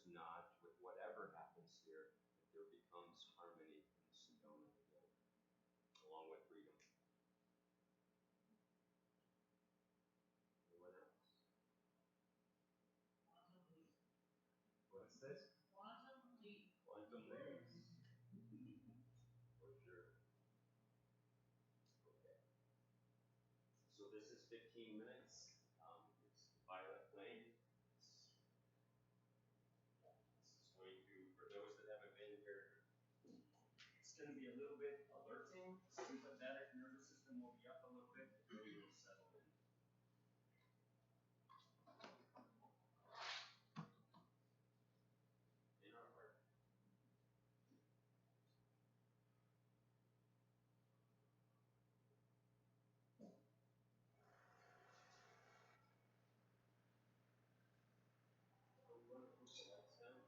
there's not, with whatever happens here, that there becomes harmony in the Sedona again, along with freedom. Anyone else? What's this? Quantum leap. Quantum leaps. For sure. Okay. So this is 15 minutes. It's the violet flame. This is going to, for those that haven't been here, it's going to be a little bit alerting. Sympathetic nervous system will be up a little bit, but then you'll settle in our heart. So we want to put the lights down.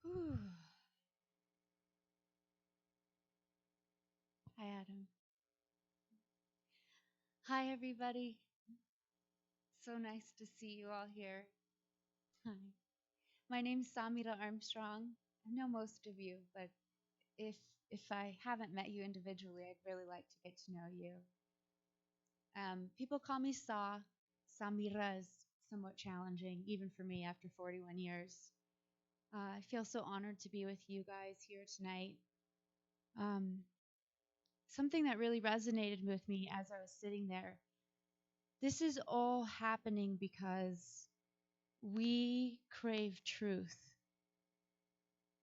Whew. Hi, Adam. Hi, everybody. So nice to see you all here. Hi. My name's Samira Armstrong. I know most of you, but if if I haven't met you individually, I'd really like to get to know you. People call me Sa. Samira is somewhat challenging, even for me after 41 years. I feel so honored to be with you guys here tonight. Um, Something that really resonated with me as I was sitting there. This is all happening because we crave truth.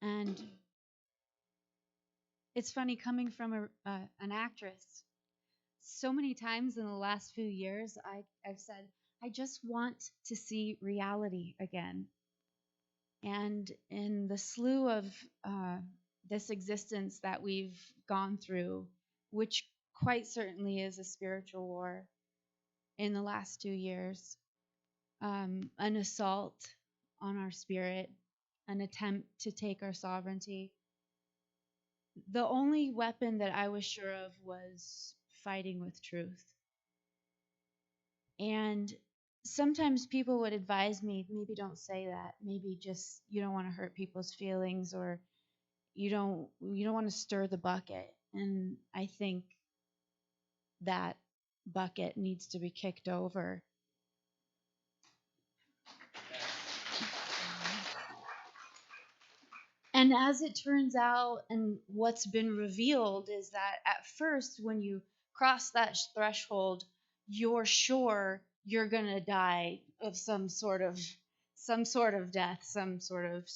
And it's funny coming from an actress. So many times in the last few years, I've said, I just want to see reality again. And in the slew of uh, this existence that we've gone through, which quite certainly is a spiritual war in the last 2 years, an assault on our spirit, an attempt to take our sovereignty. The only weapon that I was sure of was fighting with truth. And sometimes people would advise me, maybe don't say that. Maybe just you don't want to hurt people's feelings, or you don't want to stir the bucket. And I think that bucket needs to be kicked over. And as it turns out, and what's been revealed is that at first, when you cross that threshold, you're sure you're gonna die of some sort of death, some sort of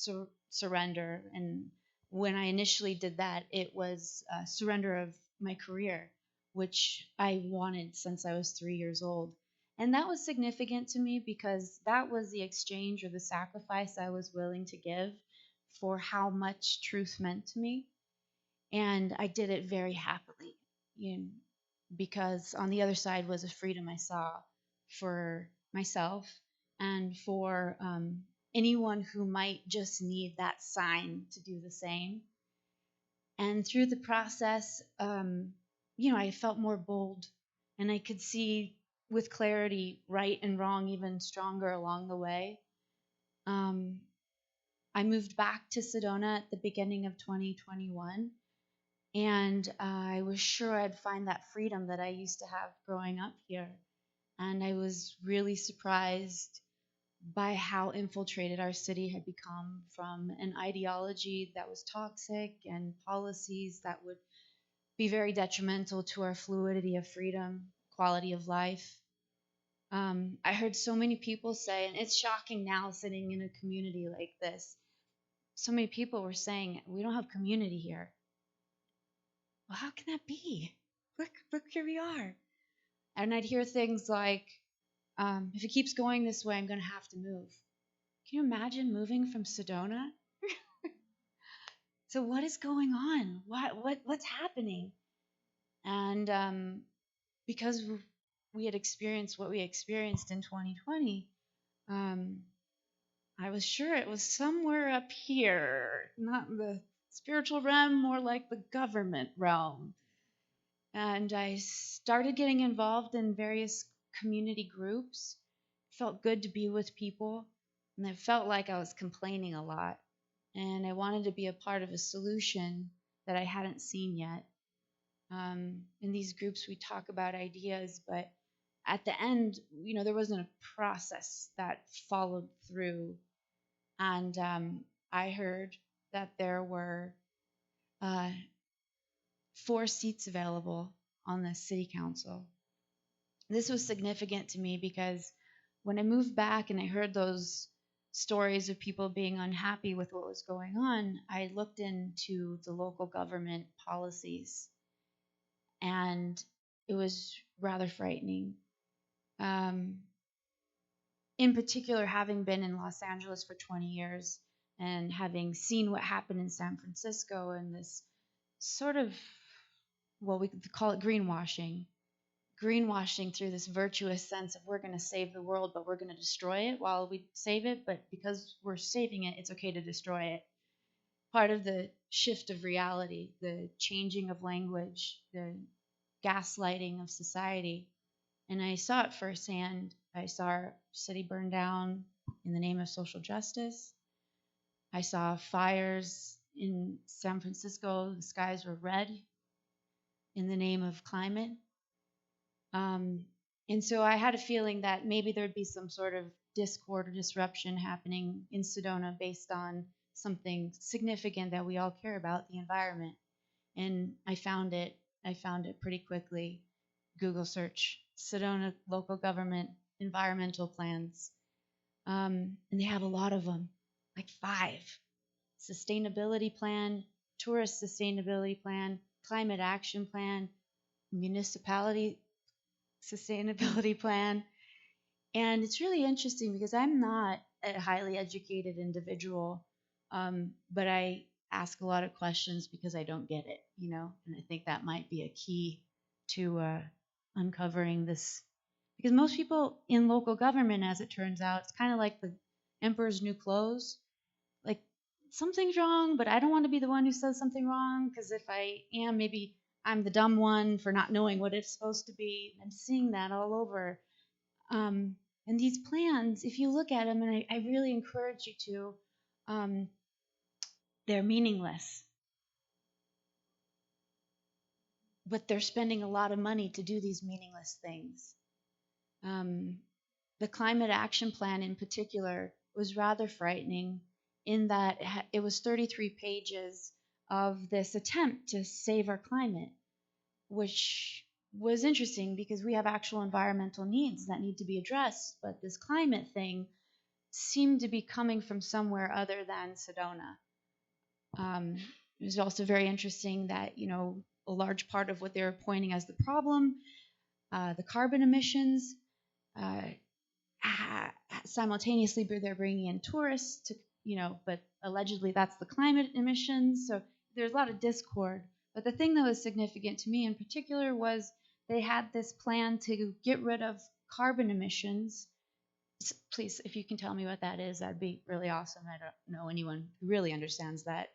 surrender. And when I initially did that, it was a surrender of my career, which I wanted since I was 3 years old. And that was significant to me because that was the exchange or the sacrifice I was willing to give for how much truth meant to me. And I did it very happily, you know, because on the other side was a freedom I saw for myself and for anyone who might just need that sign to do the same. And through the process, I felt more bold, and I could see with clarity right and wrong even stronger along the way. Um, I moved back to Sedona at the beginning of 2021, and I was sure I'd find that freedom that I used to have growing up here. And I was really surprised by how infiltrated our city had become from an ideology that was toxic and policies that would be very detrimental to our fluidity of freedom, quality of life. I heard so many people say, and it's shocking now sitting in a community like this, so many people were saying, we don't have community here. Well, how can that be? Look, here we are. And I'd hear things like, if it keeps going this way, I'm going to have to move. Can you imagine moving from Sedona? So what is going on? What's happening? And because we had experienced what we experienced in 2020, um, I was sure it was somewhere up here, not the spiritual realm, more like the government realm. And I started getting involved in various community groups. It felt good to be with people, and I felt like I was complaining a lot. And I wanted to be a part of a solution that I hadn't seen yet. In these groups, we talk about ideas, but at the end, there wasn't a process that followed through. And I heard that there were uh, 4 seats available on the city council. This was significant to me because when I moved back and I heard those stories of people being unhappy with what was going on, I looked into the local government policies, and it was rather frightening. Um, in particular, having been in Los Angeles for 20 years and having seen what happened in San Francisco and this sort of, well, we could call it greenwashing through this virtuous sense of we're going to save the world, but we're going to destroy it while we save it. But because we're saving it, it's okay to destroy it. Part of the shift of reality, the changing of language, the gaslighting of society. And I saw it firsthand. I saw our city burn down in the name of social justice. I saw fires in San Francisco. The skies were red in the name of climate. Um, and so I had a feeling that maybe there'd be some sort of discord or disruption happening in Sedona based on something significant that we all care about, the environment. And I found it. I found it pretty quickly. Google search Sedona local government environmental plans. And they have a lot of them, like 5. Sustainability plan, tourist sustainability plan, climate action plan, municipality sustainability plan. And it's really interesting because I'm not a highly educated individual, but I ask a lot of questions because I don't get it, and I think that might be a key to uncovering this. Because most people in local government, as it turns out, it's kind of like the emperor's new clothes. Like, something's wrong, but I don't want to be the one who says something wrong, because if I am, maybe I'm the dumb one for not knowing what it's supposed to be. I'm seeing that all over. And these plans, if you look at them, and I really encourage you to, they're meaningless. But they're spending a lot of money to do these meaningless things. The climate action plan in particular was rather frightening in that it was 33 pages of this attempt to save our climate, which was interesting because we have actual environmental needs that need to be addressed. But this climate thing seemed to be coming from somewhere other than Sedona. It was also very interesting that, a large part of what they were pointing as the problem, the carbon emissions, simultaneously they're bringing in tourists to, but allegedly that's the climate emissions. So there's a lot of discord. But the thing that was significant to me in particular was they had this plan to get rid of carbon emissions. Please, if you can tell me what that is, that'd be really awesome. I don't know anyone who really understands that.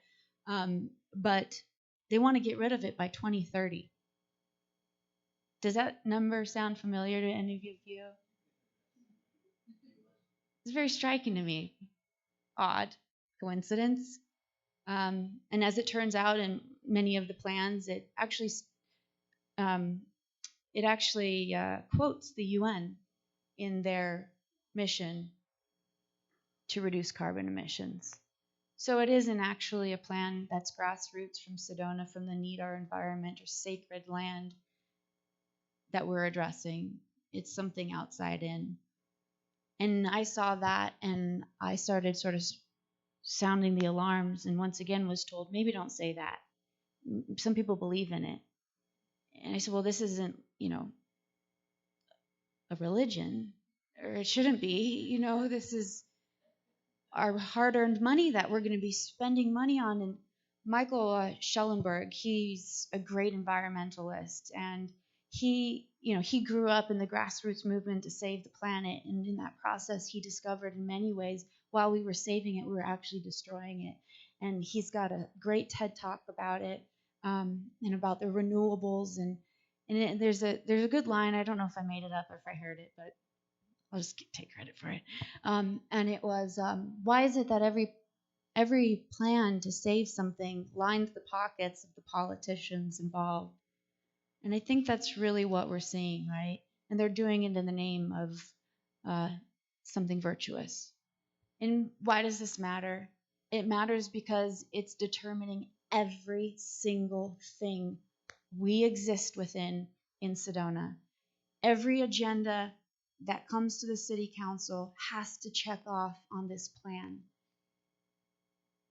But they want to get rid of it by 2030. Does that number sound familiar to any of you? It's very striking to me. Odd coincidence. And as it turns out, in many of the plans, it actually quotes the UN in their mission to reduce carbon emissions. So it isn't actually a plan that's grassroots from Sedona, from the Need Our Environment or Sacred Land that we're addressing. It's something outside in. And I saw that and I started sort of sounding the alarms, and once again was told, maybe don't say that. Some people believe in it. And I said, well, this isn't, a religion, or it shouldn't be. This is our hard-earned money that we're going to be spending money on. And Michael Schellenberg, he's a great environmentalist, and he grew up in the grassroots movement to save the planet, and in that process he discovered in many ways while we were saving it, we were actually destroying it. And he's got a great TED talk about it, and about the renewables, and there's a good line. I don't know if I made it up or if I heard it, but I'll just take credit for it. And it was, why is it that every plan to save something lines the pockets of the politicians involved? And I think that's really what we're seeing, right? And they're doing it in the name of something virtuous. And why does this matter? It matters because it's determining every single thing we exist within in Sedona. Every agenda that comes to the city council has to check off on this plan.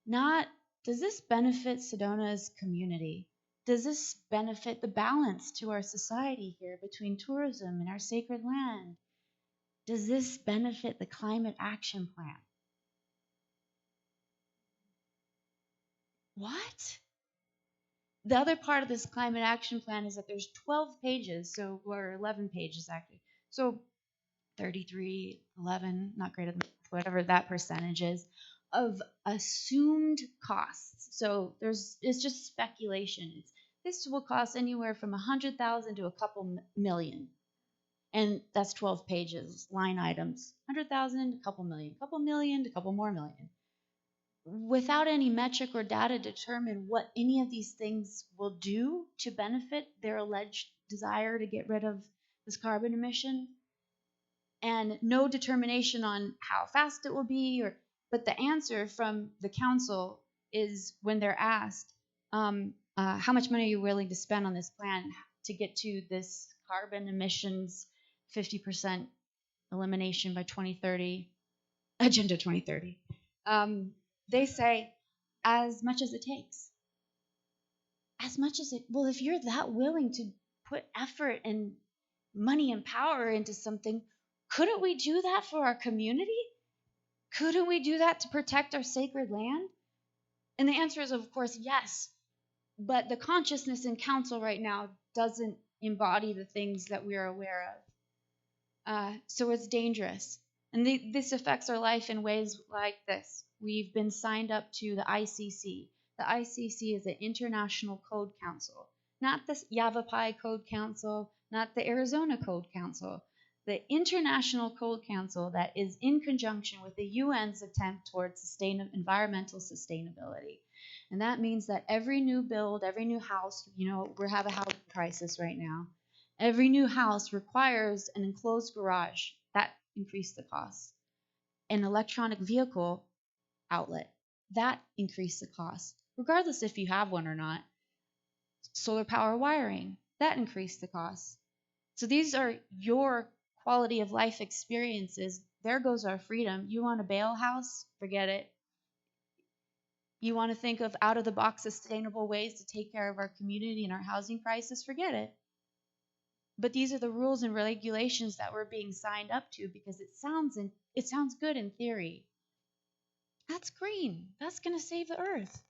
Not, does this benefit Sedona's community? Does this benefit the balance to our society here between tourism and our sacred land? Does this benefit the climate action plan? What? The other part of this climate action plan is that there's 12 pages, or 11 pages actually. So 33, 11, not great at math, whatever that percentage is, of assumed costs. So it's just speculation. This will cost anywhere from 100,000 to a couple million. And that's 12 pages, line items. 100,000, a couple million, a couple more million. Without any metric or data to determine what any of these things will do to benefit their alleged desire to get rid of this carbon emission, and no determination on how fast it will be, but the answer from the council is when they're asked, how much money are you willing to spend on this plan to get to this carbon emissions 50% elimination by 2030, Agenda 2030. They say, as much as it takes. As much as it, well, if you're that willing to put effort and money and power into something, couldn't we do that for our community? Couldn't we do that to protect our sacred land? And the answer is, of course, yes. But the consciousness in council right now doesn't embody the things that we are aware of. So it's dangerous. And this affects our life in ways like this. We've been signed up to the ICC. The ICC is the International Code Council, not the Yavapai Code Council, not the Arizona Code Council. The International Code Council that is in conjunction with the UN's attempt towards environmental sustainability. And that means that every new build, every new house, we have a housing crisis right now. Every new house requires an enclosed garage. That increased the cost. An electronic vehicle outlet. That increased the cost, regardless if you have one or not. Solar power wiring. That increased the cost. So these are your quality of life experiences. There goes our freedom. You want a bale house? Forget it. You want to think of out-of-the-box sustainable ways to take care of our community and our housing crisis? Forget it. But these are the rules and regulations that we're being signed up to because it sounds good in theory. That's green. That's going to save the earth.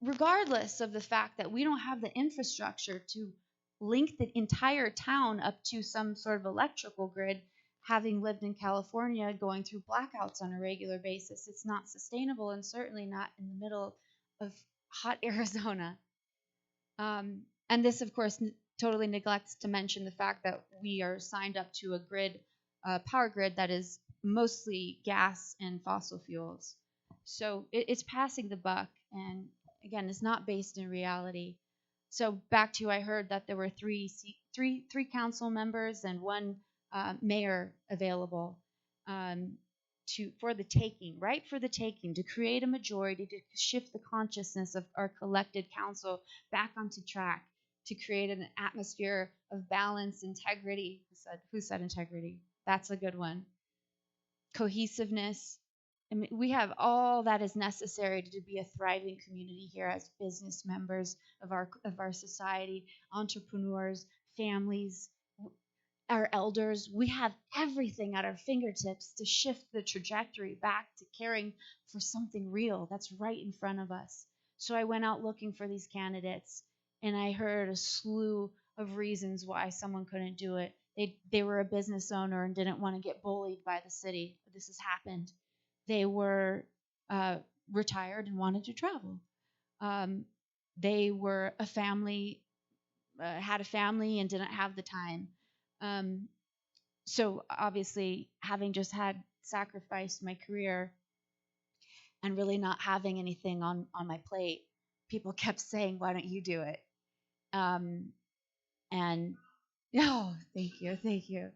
Regardless of the fact that we don't have the infrastructure to link the entire town up to some sort of electrical grid, having lived in California going through blackouts on a regular basis, it's not sustainable and certainly not in the middle of hot Arizona. And this, of course, totally neglects to mention the fact that we are signed up to a power grid that is mostly gas and fossil fuels. So it's passing the buck, and again, it's not based in reality. So back to, I heard that there were three council members and one mayor available for the taking, to create a majority to shift the consciousness of our collected council back onto track, to create an atmosphere of balance, integrity. Who said integrity? That's a good one. Cohesiveness. I mean, we have all that is necessary to be a thriving community here as business members of our society, entrepreneurs, families, our elders. We have everything at our fingertips to shift the trajectory back to caring for something real that's right in front of us. So I went out looking for these candidates, and I heard a slew of reasons why someone couldn't do it. They were a business owner and didn't want to get bullied by the city. This has happened. They were retired and wanted to travel. They were a family, had a family and didn't have the time. So obviously, having just had sacrificed my career and really not having anything on my plate, people kept saying, "Why don't you do it?" And oh, thank you.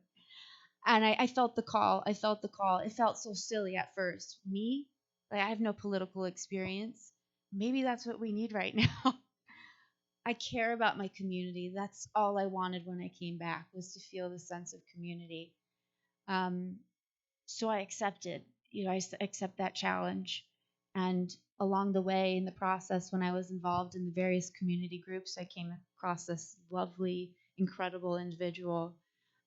And I felt the call. It felt so silly at first. Me, like I have no political experience. Maybe that's what we need right now. I care about my community. That's all I wanted when I came back, was to feel the sense of community. Um, so I accepted, accept that challenge. And along the way in the process, when I was involved in the various community groups, I came across this lovely, incredible individual.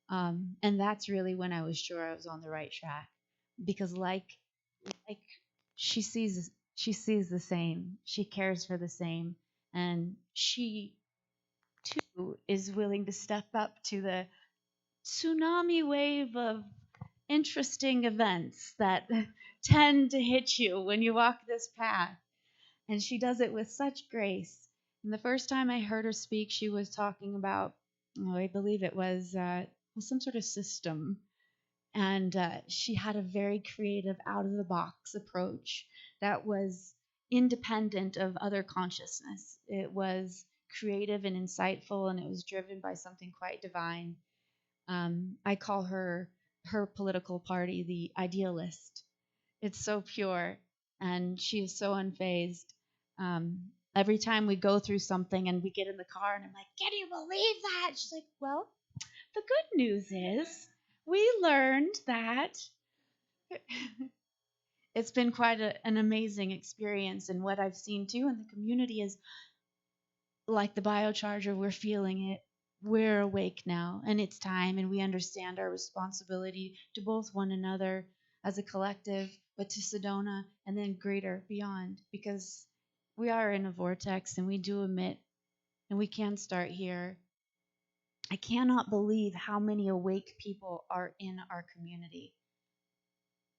And that's really when I was sure I was on the right track, because like she sees the same, she cares for the same, and she too is willing to step up to the tsunami wave of interesting events that tend to hit you when you walk this path. And she does it with such grace. And the first time I heard her speak, she was talking about, oh, I believe it was some sort of system. And she had a very creative, out of the box approach that was independent of other consciousness. It was creative and insightful, and it was driven by something quite divine. I call her political party the idealist. It's so pure, and she is so unfazed. Every time we go through something and we get in the car, and I'm like, "Can you believe that?" She's like, "Well, the good news is we learned that." It's been quite an amazing experience, and what I've seen too in the community is, like the biocharger, we're feeling it. We're awake now, and it's time, and we understand our responsibility to both one another as a collective, but to Sedona, and then greater beyond, because we are in a vortex and we do emit, and we can start here. I cannot believe how many awake people are in our community.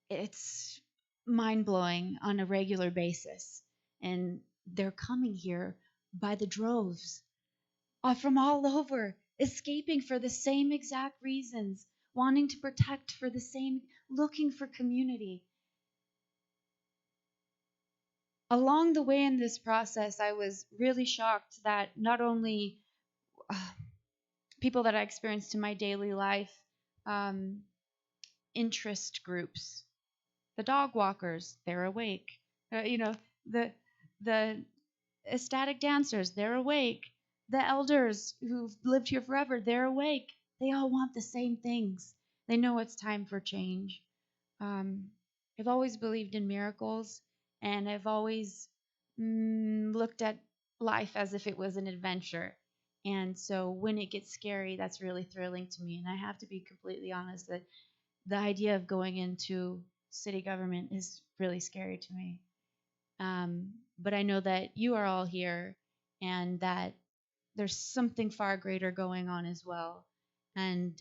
It's mind blowing on a regular basis, and they're coming here by the droves, from all over, escaping for the same exact reasons, wanting to protect for the same, looking for community. Along the way in this process, I was really shocked that not only uh, people that I experienced in my daily life, um, interest groups, the dog walkers, they're awake. The the ecstatic dancers, they're awake. The elders who've lived here forever, they're awake. They all want the same things. They know it's time for change. Um, I've always believed in miracles, and I've always looked at life as if it was an adventure. And so when it gets scary, that's really thrilling to me. And I have to be completely honest that the idea of going into city government is really scary to me. But I know that you are all here, and that there's something far greater going on as well. And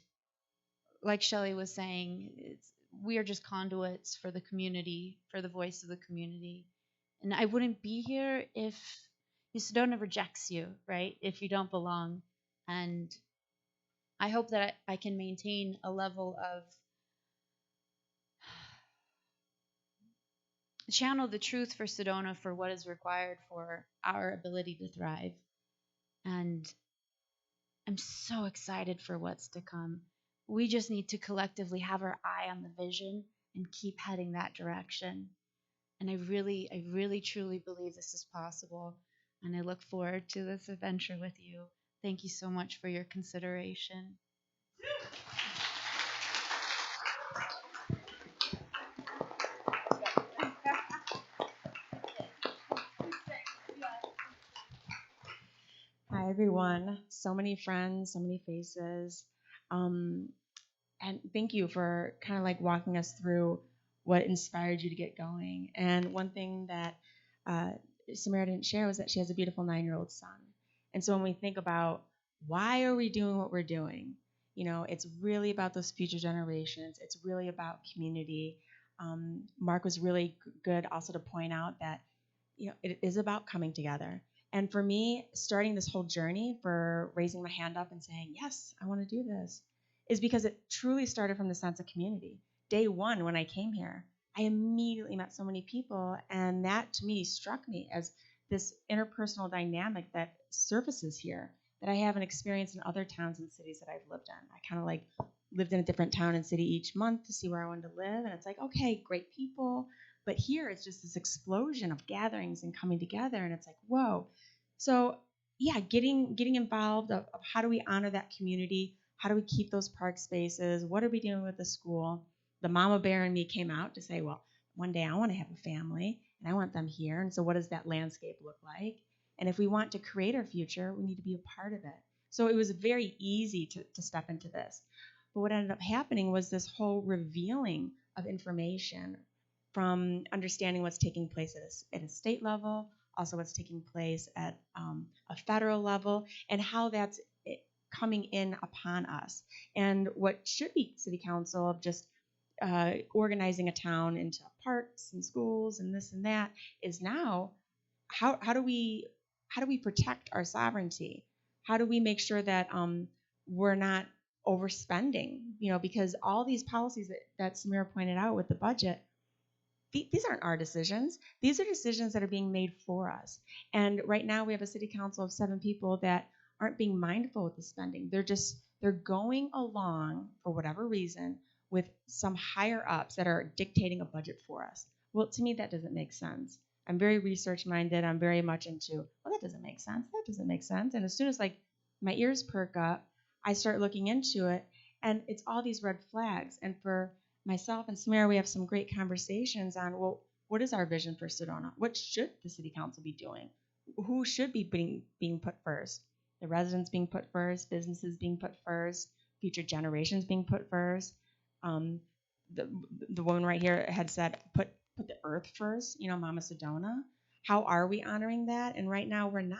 like Shelley was saying, we are just conduits for the community, for the voice of the community. And I wouldn't be here if Sedona rejects you, right? If you don't belong. And I hope that I can maintain a level of channel the truth for Sedona for what is required for our ability to thrive. And I'm so excited for what's to come. We just need to collectively have our eye on the vision and keep heading that direction. And I really truly believe this is possible. And I look forward to this adventure with you. Thank you so much for your consideration. Hi, everyone. So many friends, so many faces. Um, and thank you for kind of like walking us through what inspired you to get going. And one thing that uh, Samaire didn't share was that she has a beautiful 9-year-old son. And so when we think about why are we doing what we're doing, it's really about those future generations. It's really about community. Mark was really good also to point out that it is about coming together. And for me, starting this whole journey for raising my hand up and saying, yes, I want to do this, is because it truly started from the sense of community. Day one, when I came here, I immediately met so many people, and that to me struck me as this interpersonal dynamic that surfaces here that I haven't experienced in other towns and cities that I've lived in. I kind of like lived in a different town and city each month to see where I wanted to live, and it's like, okay, great people, but here it's just this explosion of gatherings and coming together, and it's like, whoa. So yeah, getting involved of how do we honor that community? How do we keep those park spaces? What are we doing with the school? The mama bear in me came out to say, well, one day I want to have a family and I want them here. And so what does that landscape look like? And if we want to create our future, we need to be a part of it. So it was very easy to step into this. But what ended up happening was this whole revealing of information from understanding what's taking place at a state level, also what's taking place at a federal level, and how that's coming in upon us. And what should be city council of just organizing a town into parks and schools and this and that is now how do we protect our sovereignty? How do we make sure that we're not overspending? Because all these policies that Samaire pointed out with the budget, these aren't our decisions. These are decisions that are being made for us. And right now we have a city council of 7 people that aren't being mindful with the spending. They're going along for whatever reason with some higher ups that are dictating a budget for us. Well, to me, that doesn't make sense. I'm very research minded. I'm very much into, well, that doesn't make sense. That doesn't make sense. And as soon as my ears perk up, I start looking into it, and it's all these red flags. And for myself and Samaire, we have some great conversations on, well, what is our vision for Sedona? What should the city council be doing? Who should be being put first? The residents being put first, businesses being put first, future generations being put first. The woman right here had said, put the earth first, Mama Sedona. How are we honoring that? And right now we're not.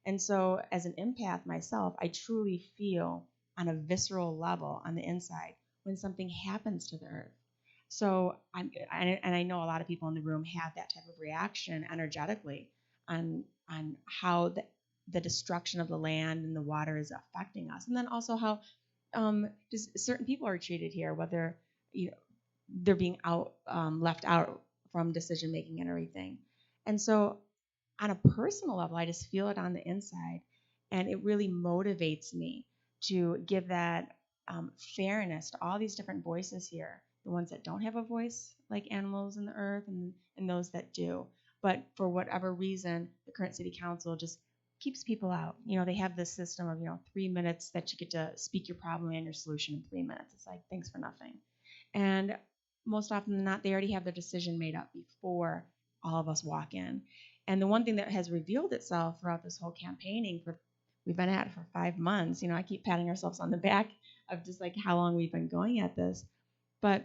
And so as an empath myself, I truly feel on a visceral level on the inside when something happens to the earth. So I know a lot of people in the room have that type of reaction energetically on how the destruction of the land and the water is affecting us, and then also how just certain people are treated here, whether they're being left out from decision making and everything. And so on a personal level, I just feel it on the inside, and it really motivates me to give that fairness to all these different voices here, the ones that don't have a voice, like animals in the earth, and those that do. But for whatever reason, the current city council just keeps people out. They have this system of 3 minutes that you get to speak your problem and your solution in 3 minutes. It's like, thanks for nothing. And most often than not, they already have their decision made up before all of us walk in. And the one thing that has revealed itself throughout this whole campaigning, we've been at it for 5 months. I keep patting ourselves on the back of just like how long we've been going at this. But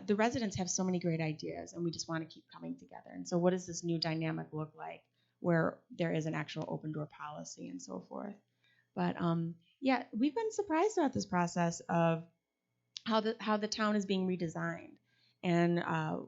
the residents have so many great ideas, and we just want to keep coming together. And so what does this new dynamic look like where there is an actual open door policy and so forth? But yeah, we've been surprised throughout this process of how the town is being redesigned. And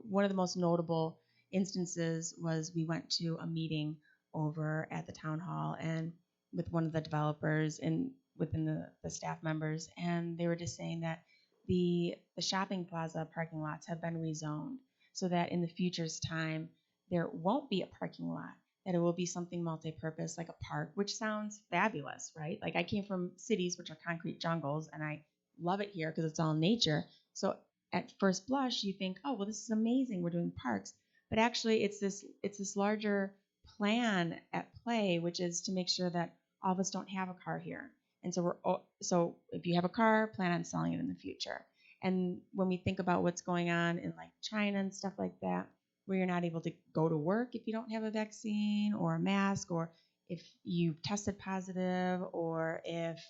one of the most notable instances was we went to a meeting over at the town hall and with one of the developers and within the staff members, and they were just saying that the shopping plaza parking lots have been rezoned so that in the future's time there won't be a parking lot, that it will be something multi-purpose like a park, which sounds fabulous, right? Like, I came from cities which are concrete jungles, and I love it here because it's all nature. So at first blush, you think, oh, well, this is amazing. We're doing parks. But actually, it's this larger plan at play, which is to make sure that all of us don't have a car here. And so if you have a car, plan on selling it in the future. And when we think about what's going on in like China and stuff like that, where you're not able to go to work if you don't have a vaccine or a mask, or if you've tested positive, or if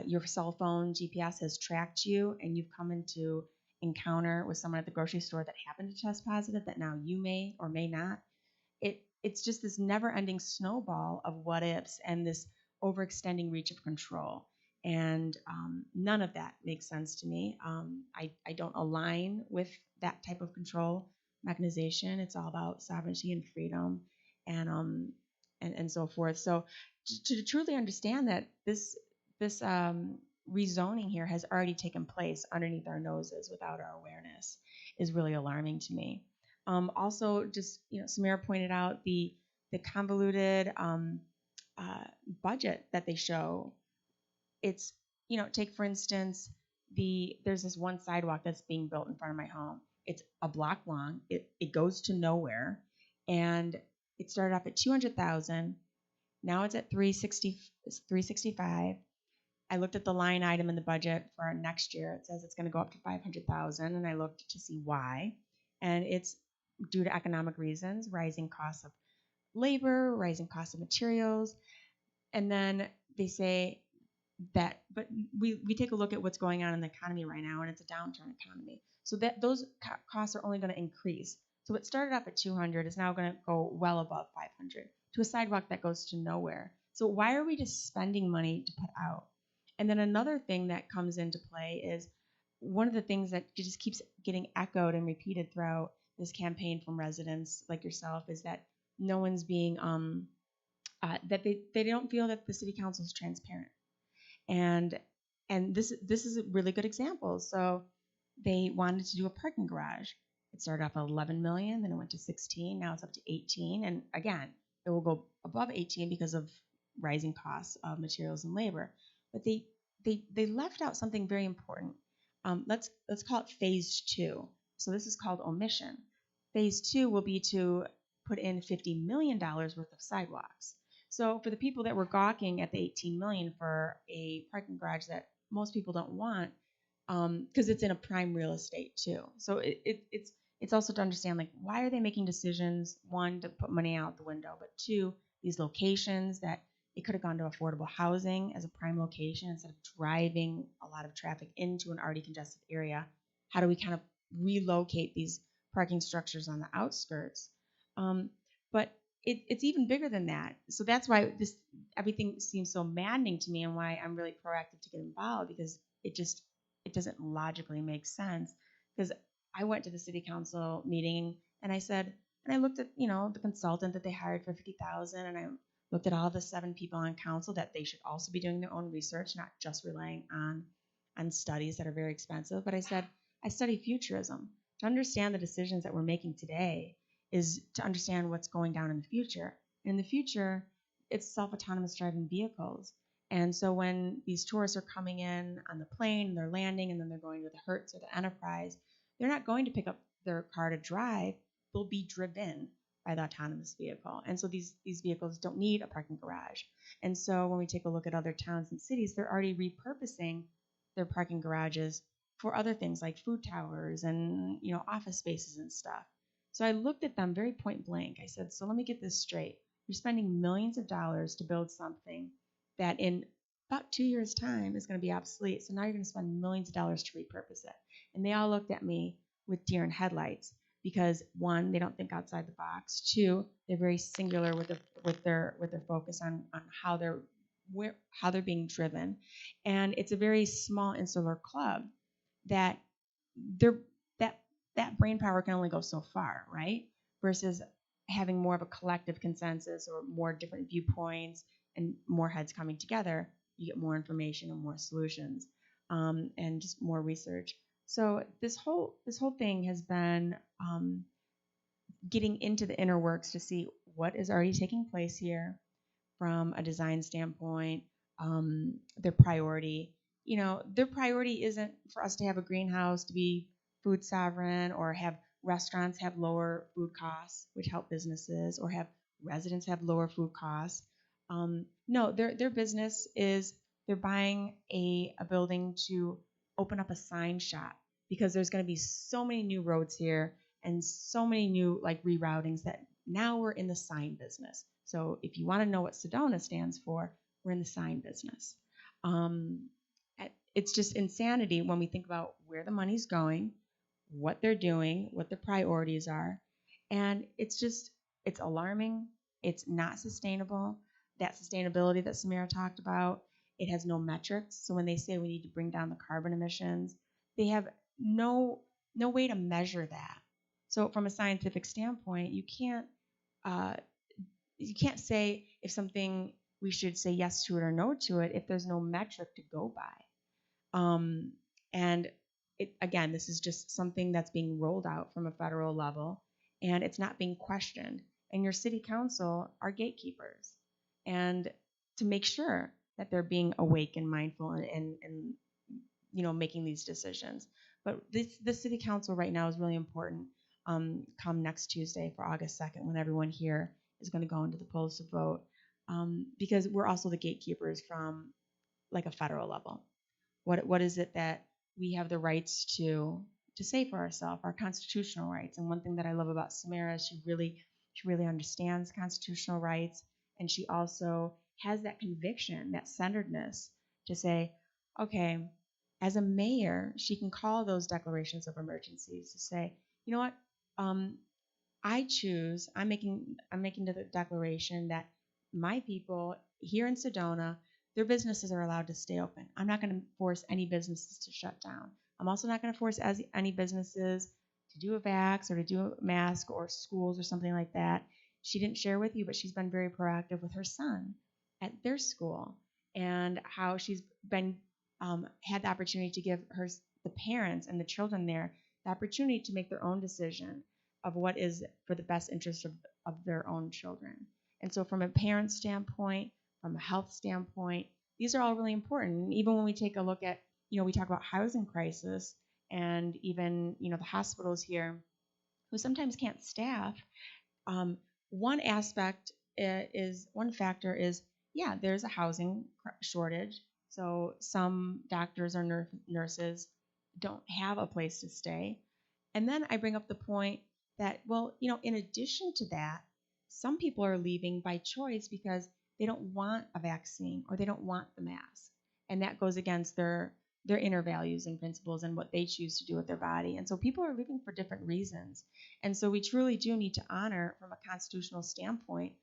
your cell phone GPS has tracked you and you've come into encounter with someone at the grocery store that happened to test positive, that now you may or may not. It's just this never-ending snowball of what ifs and this overextending reach of control. And none of that makes sense to me. I don't align with that type of control mechanization. It's all about sovereignty and freedom, and so forth. So to truly understand that this rezoning here has already taken place underneath our noses without our awareness is really alarming to me. Also, just Samaire pointed out the convoluted budget that they show. It's take for instance there's this one sidewalk that's being built in front of my home. It's a block long. It goes to nowhere, and it started off at $200,000. Now it's at 365. I looked at the line item in the budget for our next year. It says it's going to go up to 500,000, and I looked to see why. And it's due to economic reasons, rising costs of labor, rising costs of materials. And then they say that, but we take a look at what's going on in the economy right now, and it's a downturn economy. So that those costs are only going to increase. So what started off at 200 is now going to go well above 500 to a sidewalk that goes to nowhere. So why are we just spending money to put out? And then another thing that comes into play is one of the things that just keeps getting echoed and repeated throughout this campaign from residents like yourself is that no one's being that they don't feel that the city council is transparent. And this is a really good example. So they wanted to do a parking garage. It started off at 11 million, then it went to 16, now it's up to 18, and again, it will go above 18 because of rising costs of materials and labor. But they left out something very important. Let's call it phase 2. So this is called omission. Phase 2 will be to put in $50 million worth of sidewalks. So for the people that were gawking at the 18 million for a parking garage that most people don't want, because it's in a prime real estate too. So it's also to understand, like, why are they making decisions, one, to put money out the window, but two, these locations that it could have gone to affordable housing as a prime location instead of driving a lot of traffic into an already congested area. How do we kind of relocate these parking structures on the outskirts? But it's even bigger than that. So that's why everything seems so maddening to me, and why I'm really proactive to get involved, because it doesn't logically make sense. Because I went to the city council meeting and I looked at the consultant that they hired for 50,000, and I looked at all the 7 people on council that they should also be doing their own research, not just relying on studies that are very expensive. But I said, I study futurism. To understand the decisions that we're making today is to understand what's going down in the future. In the future, it's self-autonomous driving vehicles. And so when these tourists are coming in on the plane, they're landing, and then they're going to the Hertz or the Enterprise, they're not going to pick up their car to drive. They'll be driven by the autonomous vehicle. And so these vehicles don't need a parking garage. And so when we take a look at other towns and cities, they're already repurposing their parking garages for other things like food towers and office spaces and stuff. So I looked at them very point blank. I said, so let me get this straight. You're spending millions of dollars to build something that in about 2 years' time is going to be obsolete. So now you're going to spend millions of dollars to repurpose it. And they all looked at me with deer in headlights, because one, they don't think outside the box. Two, they're very singular with their focus on how they're being driven. And it's a very small insular club that they're that brain power can only go so far, right? Versus having more of a collective consensus or more different viewpoints and more heads coming together, you get more information and more solutions, and just more research. So this whole thing has been getting into the inner works to see what is already taking place here from a design standpoint, their priority. Their priority isn't for us to have a greenhouse to be food sovereign, or have restaurants have lower food costs, which help businesses, or have residents have lower food costs. No, their business is they're buying a building to open up a sign shop, because there's going to be so many new roads here and so many new reroutings that now we're in the sign business. So if you want to know what Sedona stands for, we're in the sign business. It's just insanity when we think about where the money's going, what they're doing, what their priorities are. And it's alarming. It's not sustainable. That sustainability that Samaire talked about, it has no metrics. So when they say we need to bring down the carbon emissions, they have no way to measure that. So from a scientific standpoint, you can't say if something we should say yes to it or no to it if there's no metric to go by. And again, this is just something that's being rolled out from a federal level, and it's not being questioned. And your city council are gatekeepers, and to make sure that they're being awake and mindful and making these decisions. But the city council right now is really important. Come next Tuesday for August 2nd, when everyone here is going to go into the polls to vote. because we're also the gatekeepers from like a federal level. What is it that we have the rights to say for ourselves, our constitutional rights? And one thing that I love about Samaire is she really understands constitutional rights, and she also has that conviction, that centeredness to say, okay, as a mayor, she can call those declarations of emergencies to say, you know what, um, I'm making the declaration that my people here in Sedona, their businesses are allowed to stay open. I'm not going to force any businesses to shut down. I'm also not going to force any businesses to do a vax or to do a mask or schools or something like that. She didn't share with you, but she's been very proactive with her son at their school and how she's been had the opportunity to give the parents and the children there the opportunity to make their own decision of what is for the best interest of their own children. And so, from a parent standpoint, from a health standpoint, these are all really important. And even when we take a look at, we talk about housing crisis and even, the hospitals here who sometimes can't staff, um, one factor is, yeah, there's a housing shortage. So some doctors or nurses don't have a place to stay. And then I bring up the point that, well, in addition to that, some people are leaving by choice because they don't want a vaccine or they don't want the mask. And that goes against their inner values and principles and what they choose to do with their body. And so people are leaving for different reasons. And so we truly do need to honor, from a constitutional standpoint,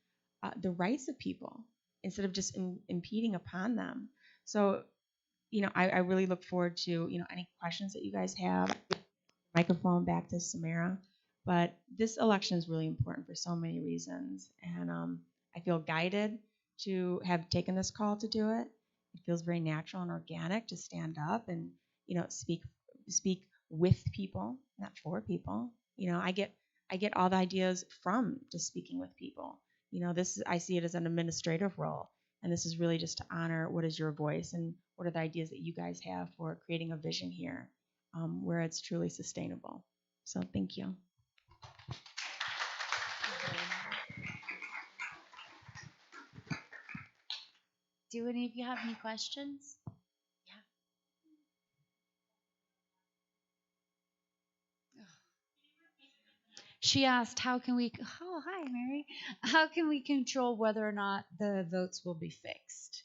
the rights of people instead of just impeding upon them. So, I really look forward to, any questions that you guys have. Microphone back to Samaire. But this election is really important for so many reasons. And I feel guided to have taken this call to do it. It feels very natural and organic to stand up and, speak with people, not for people. I get all the ideas from just speaking with people. I see it as an administrative role. And this is really just to honor what is your voice and what are the ideas that you guys have for creating a vision here where it's truly sustainable. So thank you. Do any of you have any questions? She asked, oh, hi, Mary. How can we control whether or not the votes will be fixed?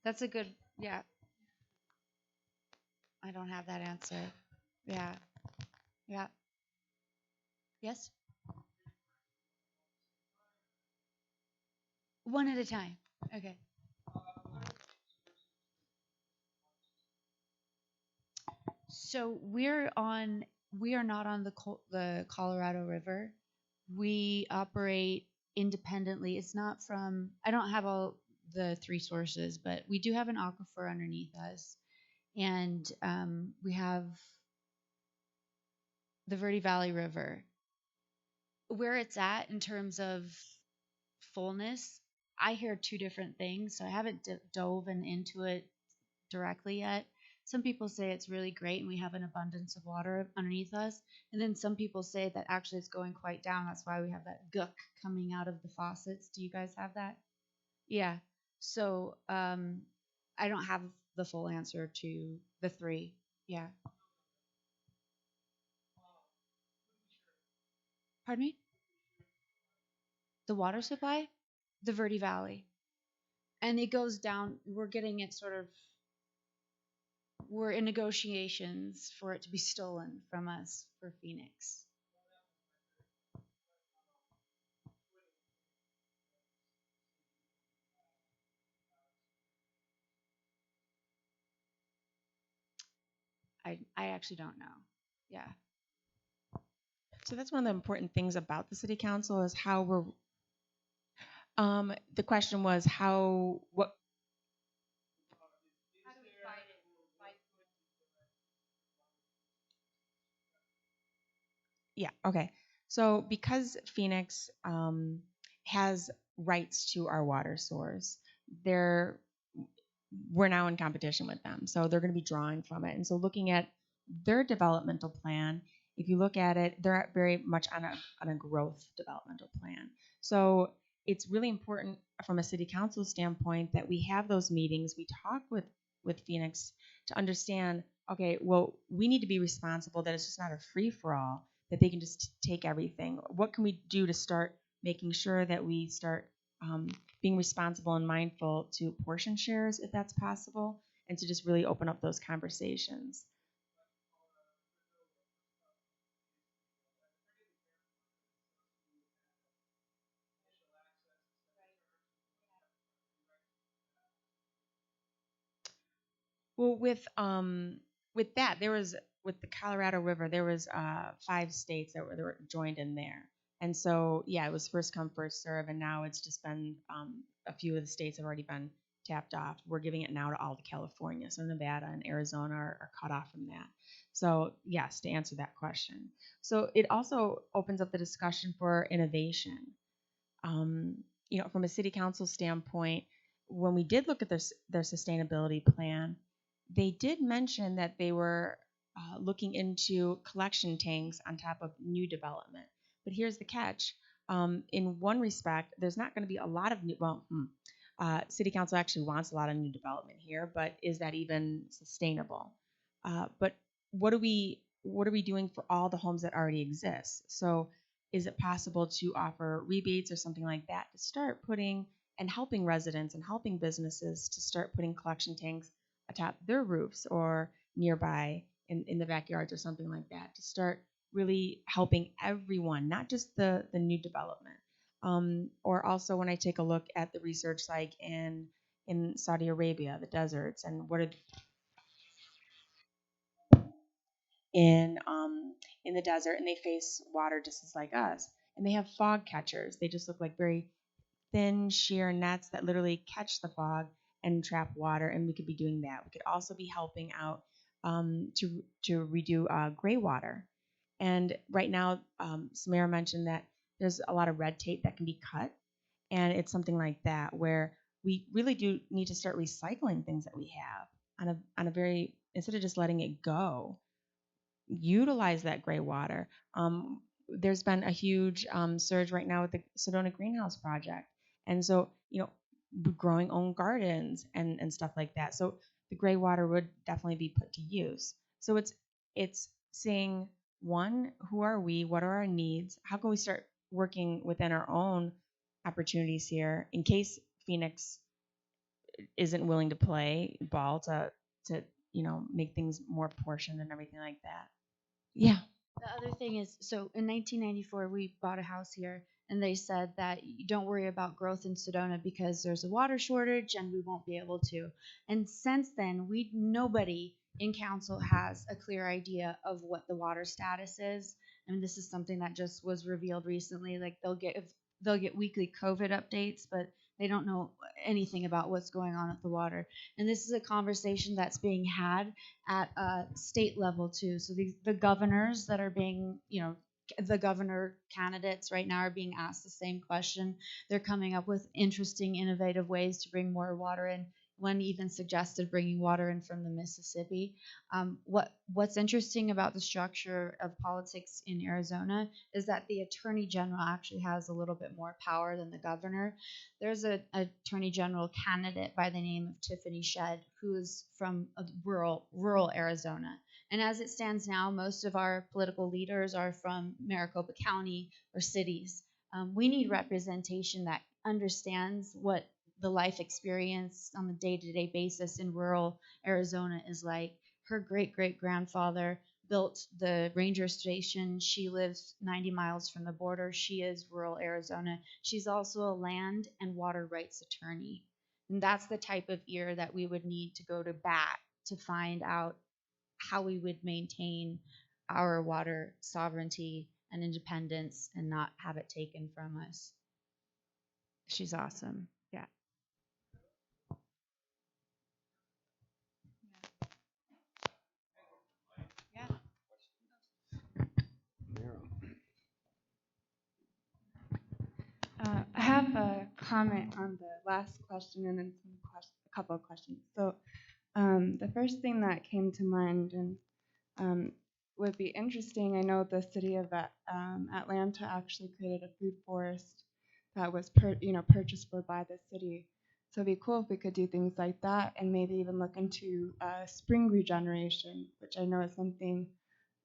That's a good, yeah. I don't have that answer. Yeah. Yeah. Yes? One at a time. Okay. So we are not on the Colorado River. We operate independently. It's not from, I don't have all the three sources, but we do have an aquifer underneath us. And we have the Verde Valley River. Where it's at in terms of fullness, I hear two different things. So I haven't dove into it directly yet. Some people say it's really great and we have an abundance of water underneath us. And then some people say that actually it's going quite down. That's why we have that gook coming out of the faucets. Do you guys have that? Yeah. So I don't have the full answer to the three. Yeah. Pardon me? The water supply? The Verde Valley. And it goes down. We're getting it we're in negotiations for it to be stolen from us for Phoenix. I actually don't know. Yeah. So that's one of the important things about the city council is how we're. The question was what. How do we fight it? Yeah. Okay. So because Phoenix has rights to our water source, we're now in competition with them. So they're going to be drawing from it. And so looking at their developmental plan, if you look at it, they're very much on a growth developmental plan. So it's really important from a city council standpoint that we have those meetings. We talk with Phoenix to understand, okay, well, we need to be responsible, that it's just not a free for all, that they can just take everything. What can we do to start making sure that we start being responsible and mindful to portion shares if that's possible, and to just really open up those conversations. Well, with that, there was, with the Colorado River, there was 5 states that were joined in there, and so yeah, it was first come first serve, and now it's just been a few of the states have already been tapped off. We're giving it now to all of California, so Nevada and Arizona are cut off from that. So yes, to answer that question, so it also opens up the discussion for innovation. um, from a city council standpoint, when we did look at their sustainability plan, they did mention that they were looking into collection tanks on top of new development. But here's the catch. In one respect, there's not going to be a lot of new, city council actually wants a lot of new development here, but is that even sustainable? But what are we doing for all the homes that already exist? So is it possible to offer rebates or something like that to start putting and helping residents and helping businesses to start putting collection tanks atop their roofs or nearby in the backyards or something like that, to start really helping everyone, not just the new development. Or also when I take a look at the research like in Saudi Arabia, the deserts, and what are in the desert, and they face water just as like us. And they have fog catchers. They just look like very thin, sheer nets that literally catch the fog and trap water. And we could be doing that. We could also be helping out to redo gray water. And right now, Samaire mentioned that there's a lot of red tape that can be cut, and it's something like that where we really do need to start recycling things that we have on a very, instead of just letting it go, utilize that gray water. There's been a huge surge right now with the Sedona Greenhouse Project, and so growing own gardens and stuff like that. So the gray water would definitely be put to use. So it's saying, one, who are we? What are our needs? How can we start working within our own opportunities here in case Phoenix isn't willing to play ball to make things more portioned and everything like that. Yeah. The other thing is, so in 1994, we bought a house here, and they said that you don't worry about growth in Sedona because there's a water shortage and we won't be able to. And since then, nobody in council has a clear idea of what the water status is. I mean, this is something that just was revealed recently. Like they'll get weekly COVID updates, but they don't know anything about what's going on with the water. And this is a conversation that's being had at a state level too. So the governors that are being, the governor candidates right now are being asked the same question. They're coming up with interesting, innovative ways to bring more water in. One even suggested bringing water in from the Mississippi. What's interesting about the structure of politics in Arizona is that the attorney general actually has a little bit more power than the governor. There's a attorney general candidate by the name of Tiffany Shedd, who is from a rural Arizona. And as it stands now, most of our political leaders are from Maricopa County or cities. We need representation that understands what the life experience on a day-to-day basis in rural Arizona is like. Her great-great-grandfather built the ranger station. She lives 90 miles from the border. She is rural Arizona. She's also a land and water rights attorney. And that's the type of ear that we would need to go to bat to find out how we would maintain our water sovereignty and independence and not have it taken from us. She's awesome. Yeah. Yeah. I have a comment on the last question and then a couple of questions. So the first thing that came to mind and would be interesting. I know the city of Atlanta actually created a food forest that was purchased for by the city. So it'd be cool if we could do things like that, and maybe even look into spring regeneration, which I know is something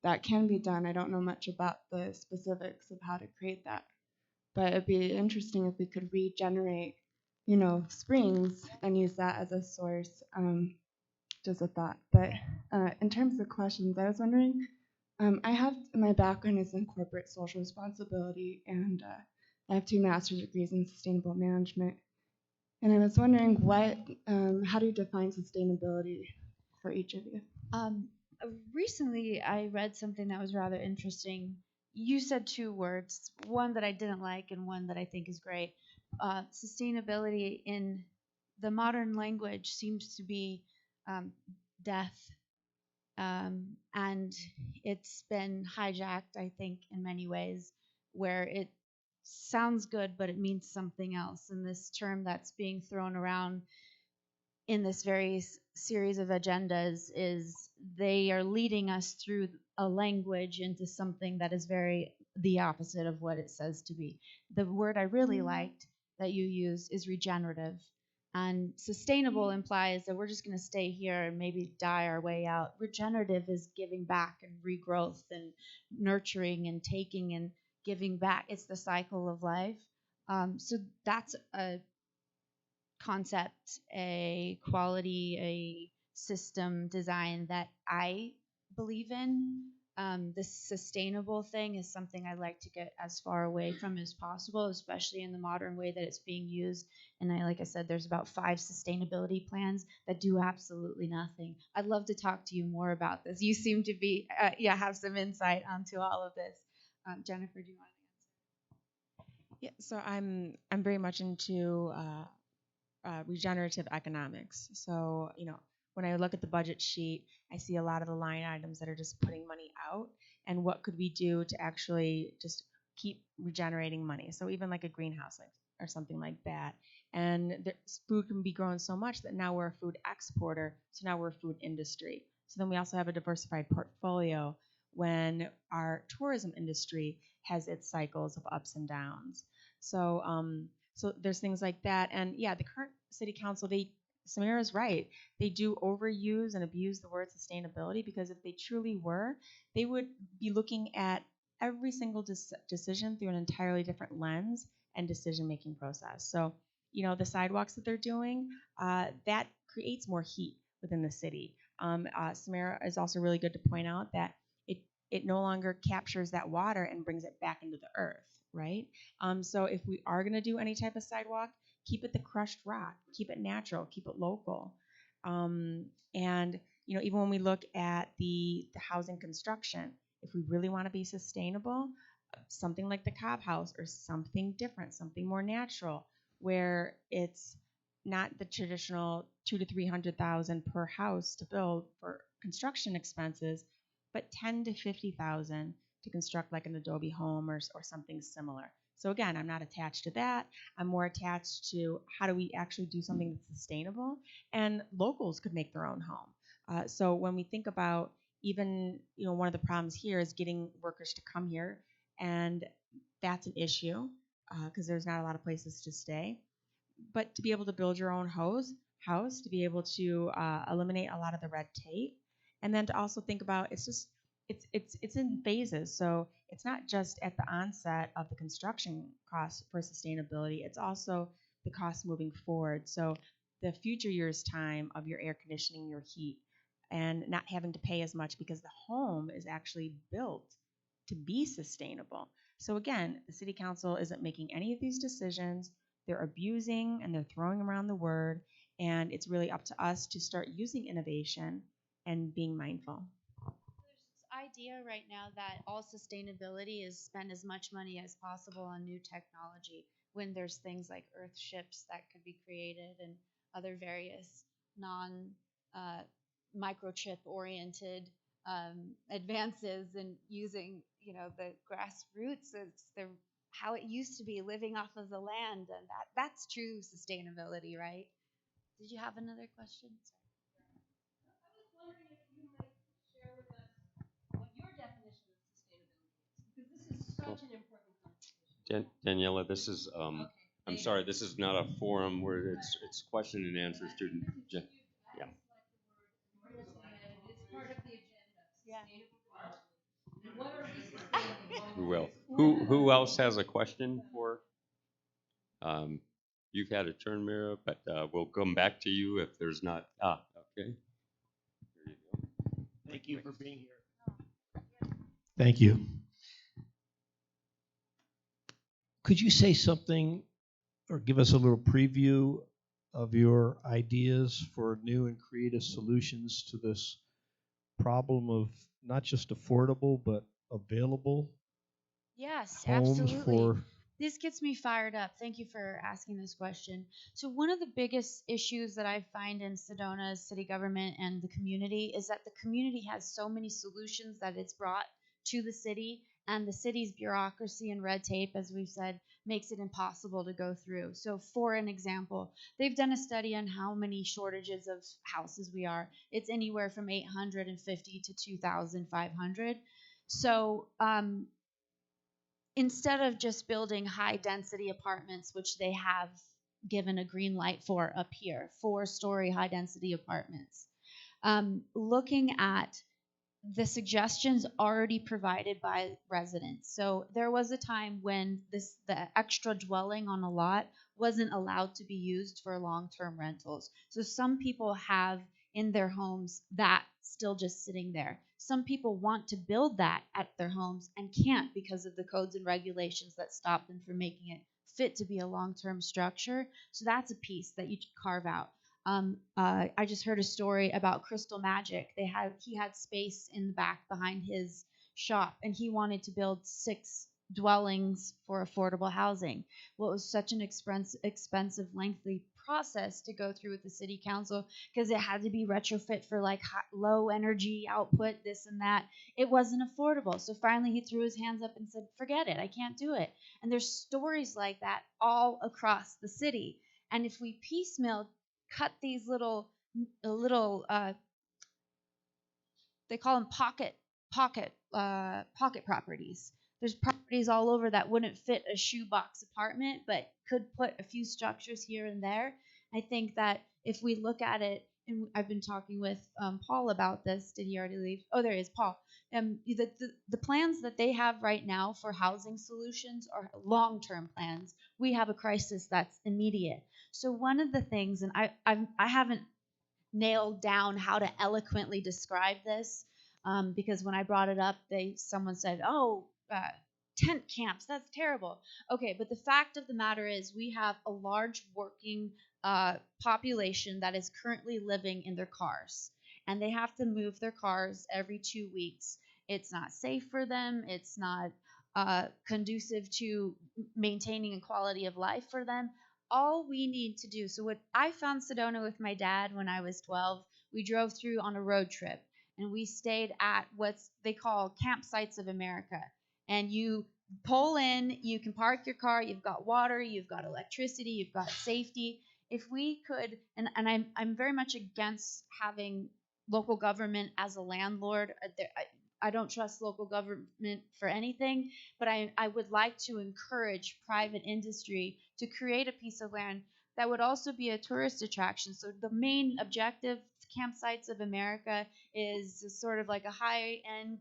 that can be done. I don't know much about the specifics of how to create that, but it'd be interesting if we could regenerate, springs and use that as a source. Just a thought. But in terms of questions, I was wondering, I have my background is in corporate social responsibility, and I have 2 master's degrees in sustainable management. And I was wondering how do you define sustainability for each of you? Um, Recently, I read something that was rather interesting. You said 2 words, one that I didn't like and one that I think is great. Sustainability in the modern language seems to be um, death, and it's been hijacked, I think, in many ways, where it sounds good, but it means something else. And this term that's being thrown around in this very series of agendas is they are leading us through a language into something that is very the opposite of what it says to be. The word I really liked that you used is regenerative. And sustainable implies that we're just going to stay here and maybe die our way out. Regenerative is giving back and regrowth and nurturing and taking and giving back. It's the cycle of life. So that's a concept, a quality, a system design that I believe in. The sustainable thing is something I like to get as far away from as possible, especially in the modern way that it's being used. And like I said, there's about 5 sustainability plans that do absolutely nothing. I'd love to talk to you more about this. You seem to be, have some insight onto all of this. Jennifer, do you want to answer? Yeah, so I'm very much into regenerative economics. So, when I look at the budget sheet, I see a lot of the line items that are just putting money out. And what could we do to actually just keep regenerating money? So even like a greenhouse, or something like that. And food can be grown so much that now we're a food exporter. So now we're a food industry. So then we also have a diversified portfolio when our tourism industry has its cycles of ups and downs. So so there's things like that. And yeah, the current city council, Samaire is right. They do overuse and abuse the word sustainability, because if they truly were, they would be looking at every single decision through an entirely different lens and decision-making process. So, the sidewalks that they're doing, that creates more heat within the city. Samaire is also really good to point out that it no longer captures that water and brings it back into the earth, right? So if we are going to do any type of sidewalk, keep it the crushed rock, keep it natural, keep it local. And even when we look at the housing construction, if we really want to be sustainable, something like the Cobb House or something different, something more natural, where it's not the traditional 200,000 to 300,000 per house to build for construction expenses, but 10 to 50,000 to construct like an Adobe home or something similar. So again, I'm not attached to that. I'm more attached to how do we actually do something that's sustainable, and locals could make their own home. So when we think about even, one of the problems here is getting workers to come here, and that's an issue because there's not a lot of places to stay. But to be able to build your own house, to be able to eliminate a lot of the red tape, and then to also think about it's in phases. So it's not just at the onset of the construction cost for sustainability. It's also the cost moving forward. So the future years time of your air conditioning, your heat, and not having to pay as much because the home is actually built to be sustainable. So again, the city council isn't making any of these decisions. They're abusing and they're throwing around the word, and it's really up to us to start using innovation and being mindful. There's this idea right now that all sustainability is spend as much money as possible on new technology, when there's things like earth ships that could be created and other various non uh, microchip oriented advances in using the grassroots. It's the how it used to be, living off of the land, and that's true sustainability, right? Did you have another question? Danielle. Daniela, this is I'm sorry, this is not a forum where it's question and answer student. Yeah. We will. Who else has a question for? Um, you've had a turn, Mira, but we'll come back to you if there's not. Okay. There you go. Thank you for being here. Thank you. Could you say something or give us a little preview of your ideas for new and creative solutions to this problem of not just affordable but available Yes, homes absolutely. for? This gets me fired up. Thank you for asking this question. So, one of the biggest issues that I find in Sedona's city government and the community is that the community has so many solutions that it's brought to the city, and the city's bureaucracy and red tape, as we've said, makes it impossible to go through. So, for an example, they've done a study on how many shortages of houses we are. It's anywhere from 850 to 2,500. So, instead of just building high density apartments, which they have given a green light for up here, 4-story high density apartments, looking at the suggestions already provided by residents. So there was a time when the extra dwelling on a lot wasn't allowed to be used for long-term rentals. So some people have in their homes that still just sitting there. Some people want to build that at their homes and can't because of the codes and regulations that stop them from making it fit to be a long-term structure. So that's a piece that you carve out. I just heard a story about Crystal Magic. He had space in the back behind his shop, and he wanted to build 6 dwellings for affordable housing. Well, it was such an expensive, lengthy process to go through with the city council because it had to be retrofit for like low energy output, this and that. It wasn't affordable. So finally, he threw his hands up and said, "Forget it. I can't do it." And there's stories like that all across the city. And if we piecemeal cut these little they call them pocket properties. There's properties all over that wouldn't fit a shoebox apartment, but could put a few structures here and there. I think that if we look at it, and I've been talking with Paul about this. Did he already leave? Oh, there he is, Paul. The plans that they have right now for housing solutions are long-term plans. We have a crisis that's immediate. So one of the things, and I haven't nailed down how to eloquently describe this, because when I brought it up, someone said, "Oh, tent camps, that's terrible." Okay, but the fact of the matter is, we have a large working population that is currently living in their cars, and they have to move their cars every 2 weeks. It's not safe for them. It's not conducive to maintaining a quality of life for them. All we need to do. So what I found Sedona with my dad when I was 12, we drove through on a road trip and we stayed at what they call campsites of America. And you pull in, you can park your car, you've got water, you've got electricity, you've got safety. If we could, and I'm very much against having local government as a landlord. I don't trust local government for anything, but I would like to encourage private industry to create a piece of land that would also be a tourist attraction. So the main objective, Campsites of America, is sort of like a high-end,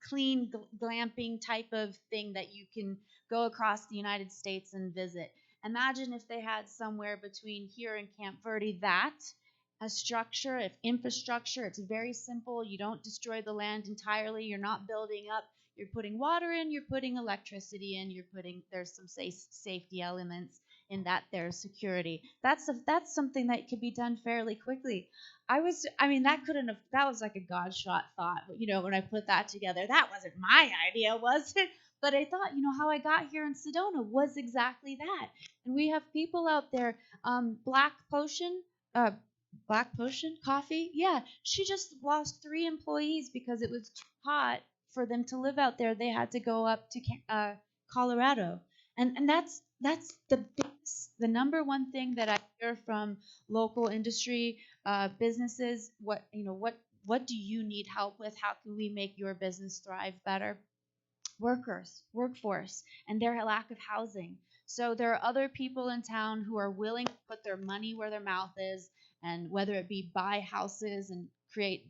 clean glamping type of thing that you can go across the United States and visit. Imagine if they had somewhere between here and Camp Verde that a structure, if infrastructure, it's very simple. You don't destroy the land entirely. You're not building up. You're putting water in, you're putting electricity in, there's some safety elements in that, there's security. That's something that could be done fairly quickly. That was like a God shot thought, when I put that together. That wasn't my idea, was it? But I thought, how I got here in Sedona was exactly that. And we have people out there, Black Potion Coffee. Yeah, she just lost 3 employees because it was too hot for them to live out there. They had to go up to Colorado, and that's the number one thing that I hear from local industry businesses. What do you need help with? How can we make your business thrive better? workforce, and their lack of housing. So there are other people in town who are willing to put their money where their mouth is, and whether it be buy houses and create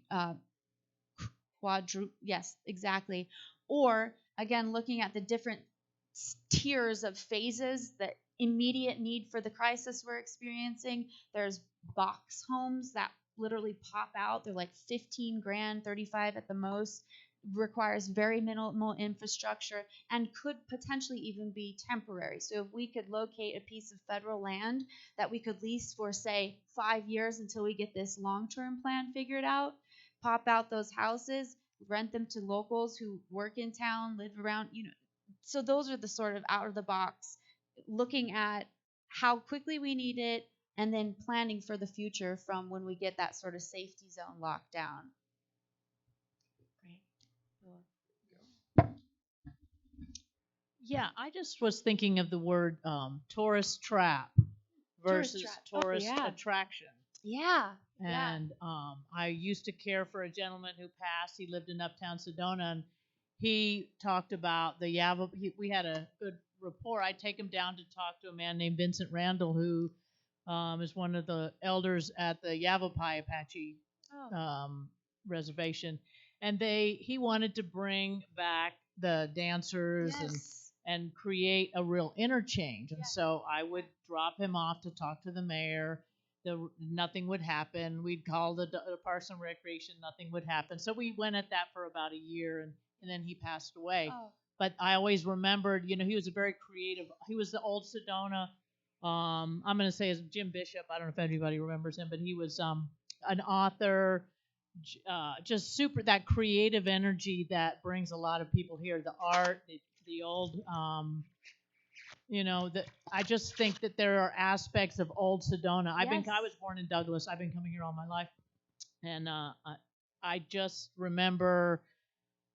yes, exactly. Or again, looking at the different tiers of phases, the immediate need for the crisis we're experiencing. There's box homes that literally pop out. They're like 15 grand, 35 at the most, requires very minimal infrastructure, and could potentially even be temporary. So if we could locate a piece of federal land that we could lease for, say, 5 years until we get this long-term plan figured out, pop out those houses, rent them to locals who work in town, live around, So those are the sort of out of the box, looking at how quickly we need it, and then planning for the future from when we get that sort of safety zone locked down. Great. Yeah, I just was thinking of the word tourist trap versus tourist yeah. attraction. Yeah. And I used to care for a gentleman who passed. He lived in Uptown Sedona, and he talked about the we had a good rapport. I'd take him down to talk to a man named Vincent Randall, who is one of the elders at the Yavapai Apache reservation. And he wanted to bring back the dancers and create a real interchange. And so I would drop him off to talk to the mayor. Nothing would happen. We'd call the Parks and Recreation. Nothing would happen. So we went at that for about a year, and then he passed away. Oh. But I always remembered, he was a very creative. He was the old Sedona. I'm going to say is Jim Bishop. I don't know if anybody remembers him, but he was an author. Just super, that creative energy that brings a lot of people here. The art, the old. That I just think that there are aspects of old Sedona. I was born in Douglas. I've been coming here all my life, and I just remember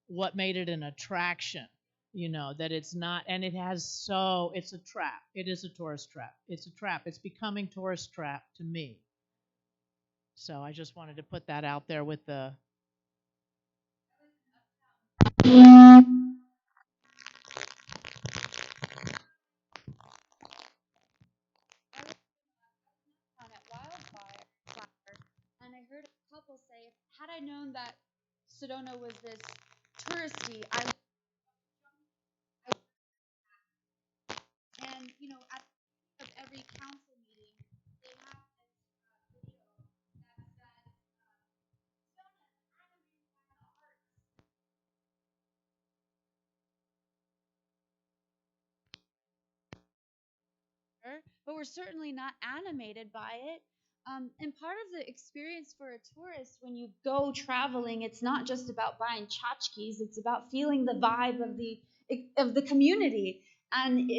what made it an attraction. That it's not, and it's a trap. It is a tourist trap. It's a trap. It's becoming tourist trap to me. So I just wanted to put that out there with the. At Wildfire, and I heard a couple say, had I known that Sedona was this touristy, and at the end of every council meeting, they have this video that said, Sedona is animated by the arts. But we're certainly not animated by it. And part of the experience for a tourist when you go traveling, it's not just about buying tchotchkes; it's about feeling the vibe of the community. And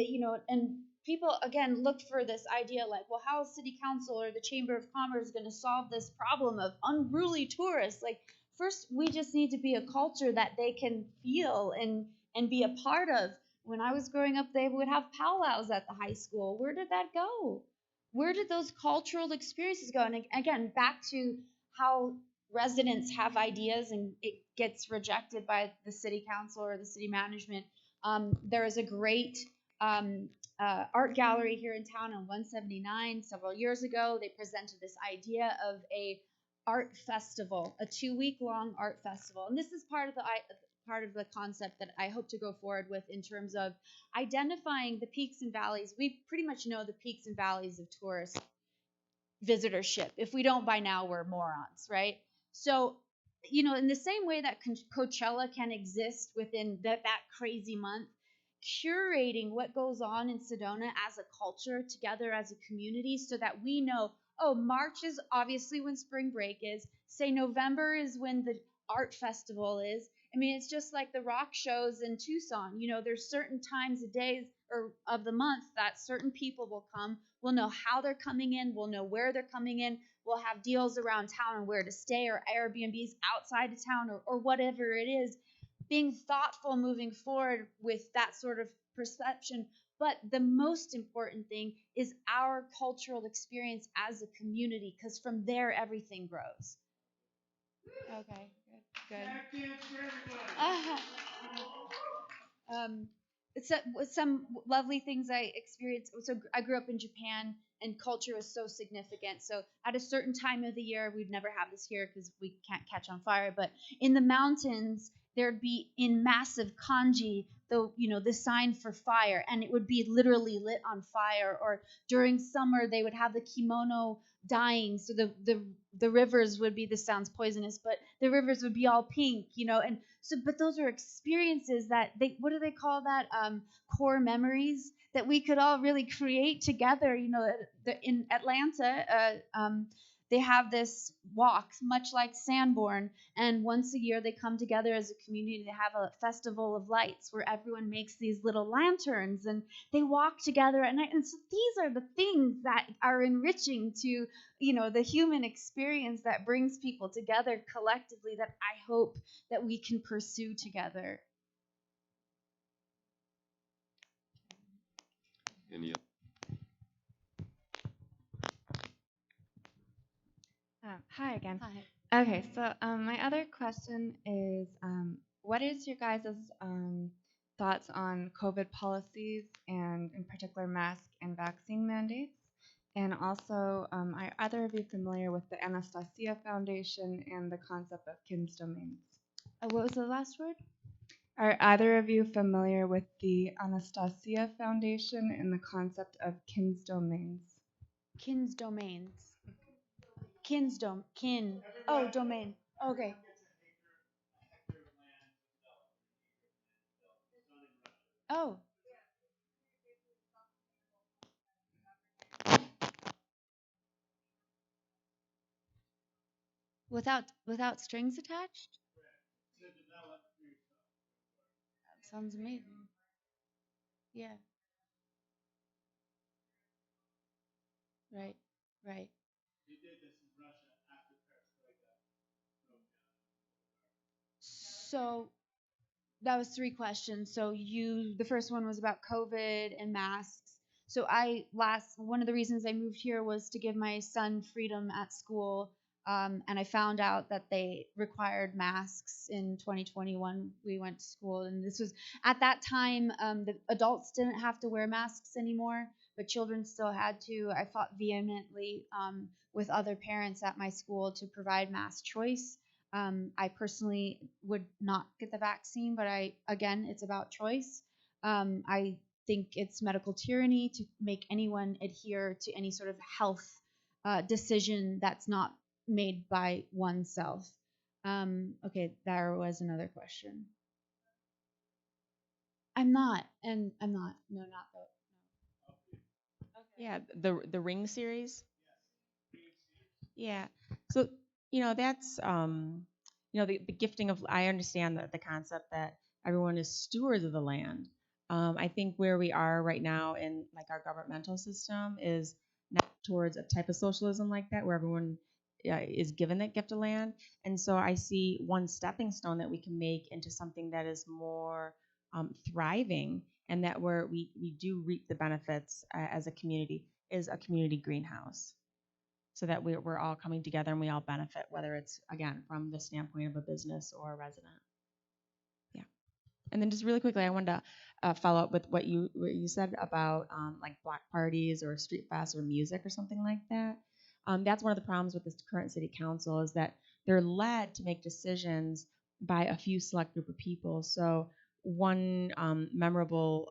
and people again look for this idea like, well, how is city council or the chamber of commerce going to solve this problem of unruly tourists? Like, first, we just need to be a culture that they can feel and be a part of. When I was growing up, they would have powwows at the high school. Where did that go? Where did those cultural experiences go? And again, back to how residents have ideas and it gets rejected by the city council or the city management. There is a great art gallery here in town on 179 several years ago. They presented this idea of a art festival, a 2-week long art festival. And this is part of the concept that I hope to go forward with in terms of identifying the peaks and valleys. We pretty much know the peaks and valleys of tourist visitorship. If we don't by now, we're morons, right? So, in the same way that Coachella can exist within that crazy month, curating what goes on in Sedona as a culture together as a community so that we know, oh, March is obviously when spring break is, say November is when the art festival is. I mean, it's just like the rock shows in Tucson. There's certain times of days or of the month that certain people will come. We'll know how they're coming in. We'll know where they're coming in. We'll have deals around town on where to stay or Airbnbs outside of town or whatever it is. Being thoughtful moving forward with that sort of perception. But the most important thing is our cultural experience as a community, because from there, everything grows. Okay, good. some lovely things I experienced. So I grew up in Japan, and culture was so significant. So at a certain time of the year, we'd never have this here because we can't catch on fire. But in the mountains, there'd be in massive kanji the sign for fire, and it would be literally lit on fire. Or during summer, they would have the kimono dying, so the rivers would be, this sounds poisonous, but the rivers would be all pink, and so, but those are experiences that what do they call that, core memories that we could all really create together. In Atlanta, they have this walk much like Sanborn, and once a year they come together as a community to have a festival of lights where everyone makes these little lanterns and they walk together and so these are the things that are enriching to the human experience, that brings people together collectively, that I hope that we can pursue together. Any Hi again. Hi. Okay, so my other question is, what is your guys' thoughts on COVID policies and, in particular, mask and vaccine mandates? And also, are either of you familiar with the Anastasia Foundation and the concept of Kin's domains? What was the last word? Are either of you familiar with the Anastasia Foundation and the concept of Kin's domains? Kin's domains. Kin. Oh, domain. Okay. Oh. Without strings attached? That sounds amazing. Yeah. Right. Right. So that was three questions. So the first one was about COVID and masks. So one of the reasons I moved here was to give my son freedom at school. And I found out that they required masks in 2021. We went to school, and this was at that time, the adults didn't have to wear masks anymore, but children still had to. I fought vehemently with other parents at my school to provide mask choice. I personally would not get the vaccine, but again, it's about choice. I think it's medical tyranny to make anyone adhere to any sort of health decision that's not made by oneself. Okay, there was another question. I'm not. No, not that. Yeah, the Ring series. Yeah. So, that's the gifting of, I understand the concept that everyone is stewards of the land. I think where we are right now in like our governmental system is not towards a type of socialism like that where everyone is given that gift of land. And so I see one stepping stone that we can make into something that is more thriving, and that where we do reap the benefits as a community, is a community greenhouse, so that we're all coming together and we all benefit, whether it's, again, from the standpoint of a business or a resident. Yeah. And then just really quickly, I wanted to follow up with what you said about like block parties or street fests or music or something like that. That's one of the problems with this current city council, is that they're led to make decisions by a few select group of people. So one memorable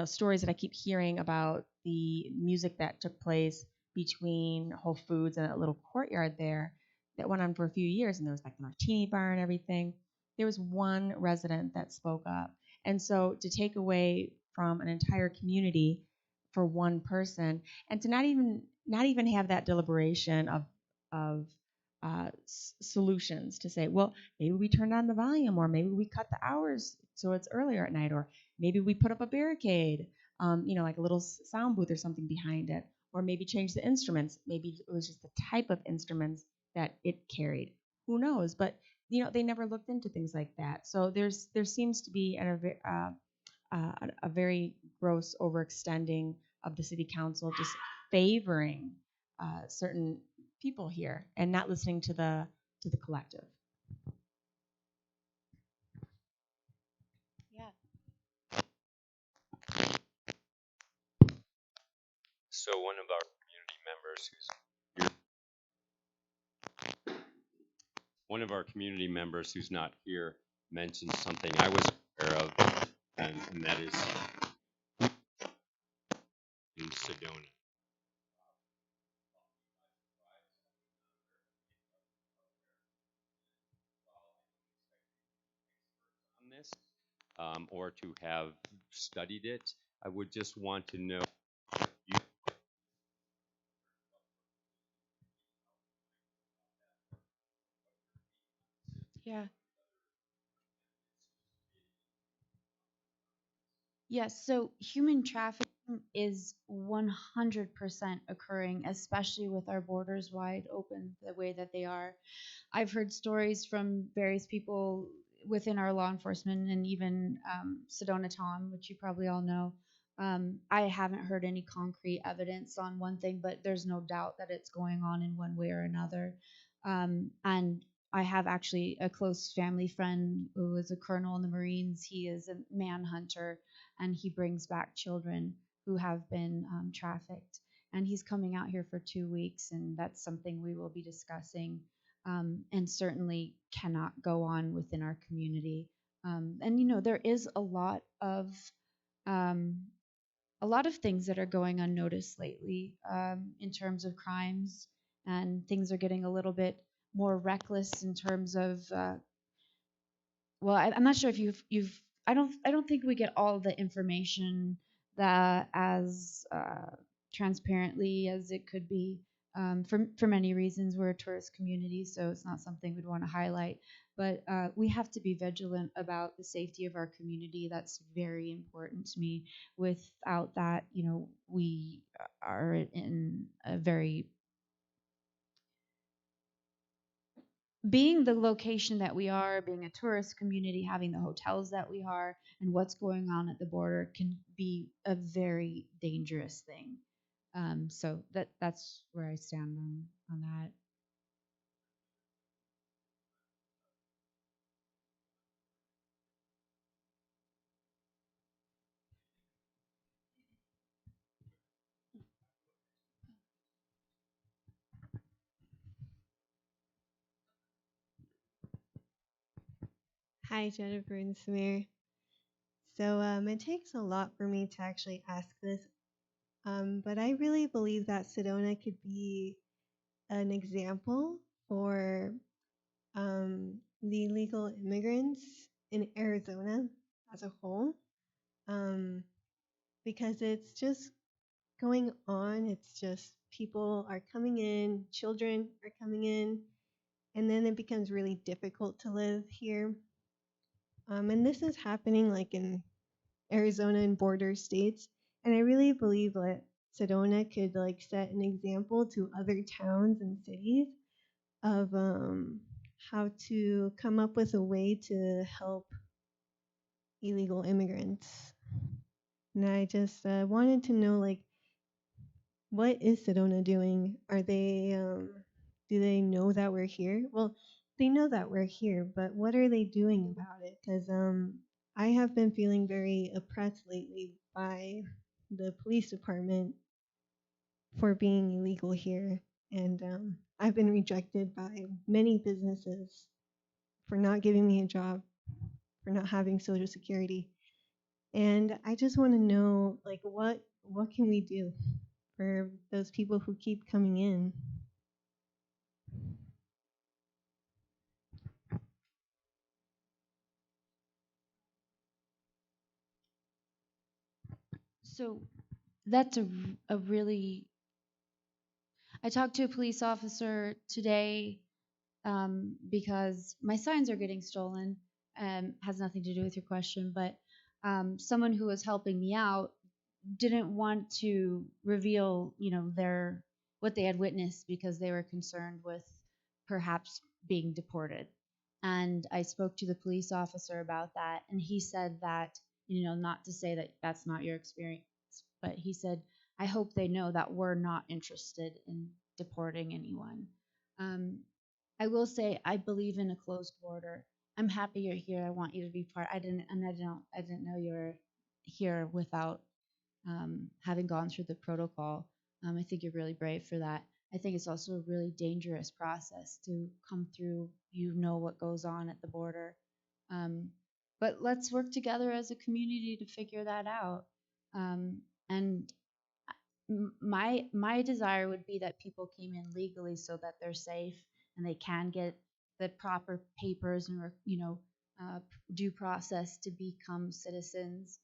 stories that I keep hearing about the music that took place between Whole Foods and a little courtyard there that went on for a few years, and there was like the martini bar and everything. There was one resident that spoke up. And so to take away from an entire community for one person, and to not even have that deliberation of solutions, to say, well, maybe we turn on the volume, or maybe we cut the hours so it's earlier at night, or maybe we put up a barricade, like a little sound booth or something behind it, or maybe change the instruments. Maybe it was just the type of instruments that it carried. Who knows? But they never looked into things like that. So there seems to be a very gross overextending of the city council, just favoring certain people here and not listening to the collective. Yeah. So one of our community members who's not here mentioned something I was aware of, and that is in Sedona. On this, or to have studied it, I would just want to know. Yeah. Yes, so human trafficking is 100% occurring, especially with our borders wide open the way that they are. I've heard stories from various people within our law enforcement and even Sedona Tom, which you probably all know. I haven't heard any concrete evidence on one thing, but there's no doubt that it's going on in one way or another. And I have actually a close family friend who is a colonel in the Marines. He is a manhunter and he brings back children who have been trafficked. And he's coming out here for 2 weeks, and that's something we will be discussing, and certainly cannot go on within our community. And you know, there is um, a lot of things that are going unnoticed lately, in terms of crimes, and things are getting a little bit more reckless in terms of well, I'm not sure if you've I don't think we get all the information that as transparently as it could be, for many reasons. We're a tourist community, so it's not something we'd want to highlight. But we have to be vigilant about the safety of our community. That's very important to me. Without that, you know, we are in a very being the location that we are, being a tourist community, having the hotels that we are, and what's going on at the border can be a very dangerous thing. So that's where I stand on that. Hi, Jennifer and Samaire. So it takes a lot for me to actually ask this, but I really believe that Sedona could be an example for the illegal immigrants in Arizona as a whole, because it's just going on. It's just people are coming in, children are coming in, and then it becomes really difficult to live here. And this is happening like in Arizona and border states. And I really believe that Sedona could like set an example to other towns and cities of how to come up with a way to help illegal immigrants. And I just wanted to know, like, what is Sedona doing? Are they do they know that we're here? Well, they know that we're here, but what are they doing about it? Because I have been feeling very oppressed lately by the police department for being illegal here, and I've been rejected by many businesses for not giving me a job, for not having Social Security, and I just want to know, like, what can we do for those people who keep coming in? So that's a really. I talked to a police officer today, because my signs are getting stolen. Has nothing to do with your question, but someone who was helping me out didn't want to reveal, you know, their what they had witnessed because they were concerned with perhaps being deported. And I spoke to the police officer about that, and he said that, you know, not to say that that's not your experience, but he said, I hope they know that we're not interested in deporting anyone. Um, I will say I believe in a closed border. I'm happy you're here. I want you to be part. I didn't know you were here without having gone through the protocol. I think you're really brave for that. I think it's also a really dangerous process to come through. You know what goes on at the border. Um, but let's work together as a community to figure that out. And my desire would be that people came in legally so that they're safe and they can get the proper papers and uh, due process to become citizens.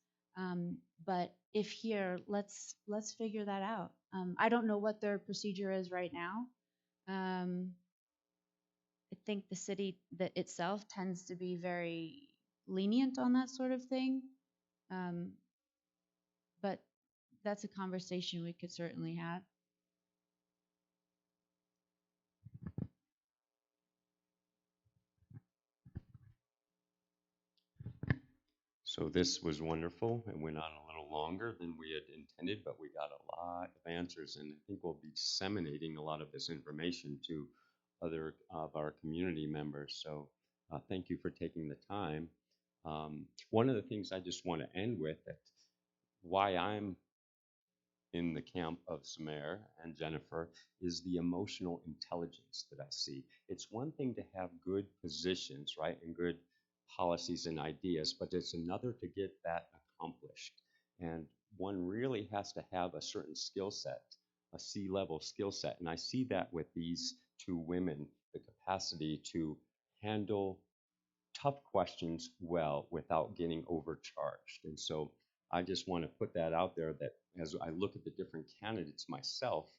But if here, let's figure that out. I don't know what their procedure is right now. I think the city that itself tends to be very lenient on that sort of thing. Um, but that's a conversation we could certainly have. So this was wonderful. It went on a little longer than we had intended, but we got a lot of answers, and I think we'll be disseminating a lot of this information to other of our community members. So thank you for taking the time. One of the things I just want to end with, that why I'm in the camp of Samaire and Jennifer, is the emotional intelligence that I see. It's one thing to have good positions, right, and good policies and ideas, but it's another to get that accomplished. And one really has to have a certain skill set, a C-level skill set. And I see that with these two women, the capacity to handle tough questions well without getting overcharged. And so I just want to put that out there, that as I look at the different candidates myself,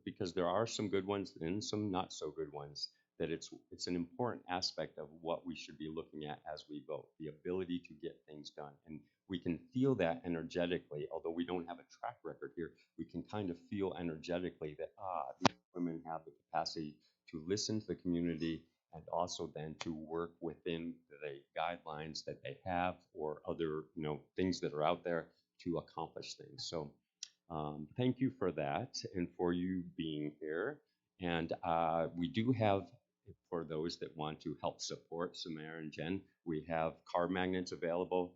because there are some good ones and some not so good ones, that it's an important aspect of what we should be looking at as we vote, the ability to get things done. And we can feel that energetically, although we don't have a track record here, we can kind of feel energetically that, these women have the capacity to listen to the community and also then to work within the guidelines that they have or other things that are out there to accomplish things. So thank you for that and for you being here. And we do have, for those that want to help support Samaire and Jen, we have car magnets available.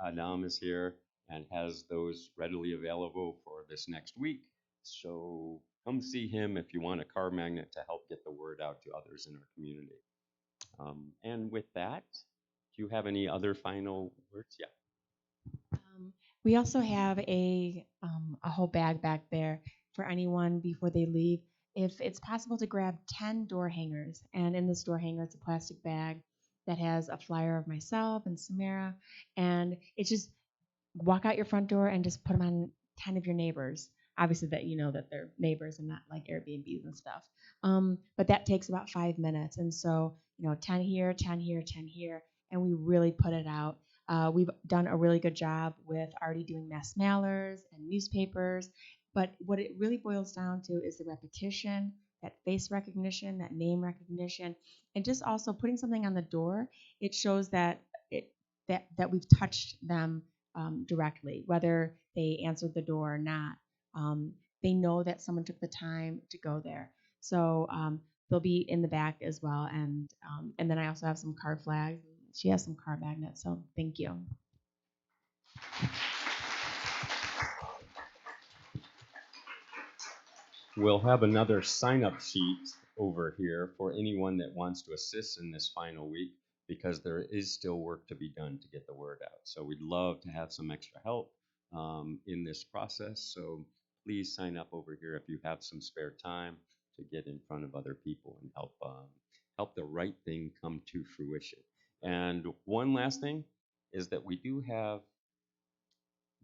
Adam is here and has those readily available for this next week. So come see him if you want a car magnet to help get the word out to others in our community. And with that, do you have any other final words? Yeah. We also have a whole bag back there for anyone before they leave. If it's possible to grab 10 door hangers, and in this door hanger, it's a plastic bag that has a flyer of myself and Samaire, and it's just walk out your front door and just put them on 10 of your neighbors. Obviously, that you know that they're neighbors and not like Airbnbs and stuff. But that takes about 5 minutes, and so 10 here, 10 here, 10 here, and we really put it out. We've done a really good job with already doing mass mailers and newspapers, but what it really boils down to is the repetition, that face recognition, that name recognition, and just also putting something on the door. It shows that that we've touched them directly, whether they answered the door or not. They know that someone took the time to go there. So they'll be in the back as well, and then I also have some card flags. She has some card magnets, so thank you. We'll have another sign-up sheet over here for anyone that wants to assist in this final week, because there is still work to be done to get the word out. So we'd love to have some extra help in this process. So please sign up over here if you have some spare time to get in front of other people and help the right thing come to fruition. And one last thing is that we do have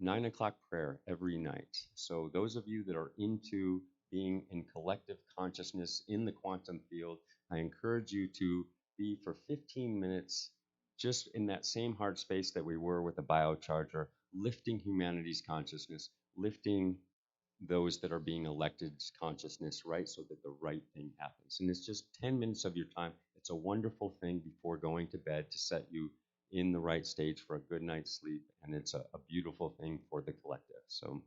9 o'clock prayer every night. So those of you that are into being in collective consciousness in the quantum field, I encourage you to be for 15 minutes just in that same heart space that we were with the biocharger, lifting humanity's consciousness, lifting those that are being elected's consciousness, right, so that the right thing happens. And it's just 10 minutes of your time. It's a wonderful thing before going to bed to set you in the right stage for a good night's sleep, and it's a beautiful thing for the collective. So,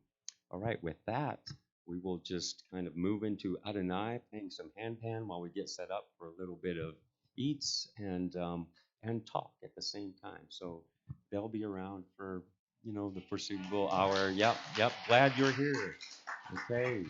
all right, with that, we will just kind of move into Adonai, playing some handpan while we get set up for a little bit of eats and talk at the same time. So they'll be around for the foreseeable hour. Yep. Glad you're here. Okay.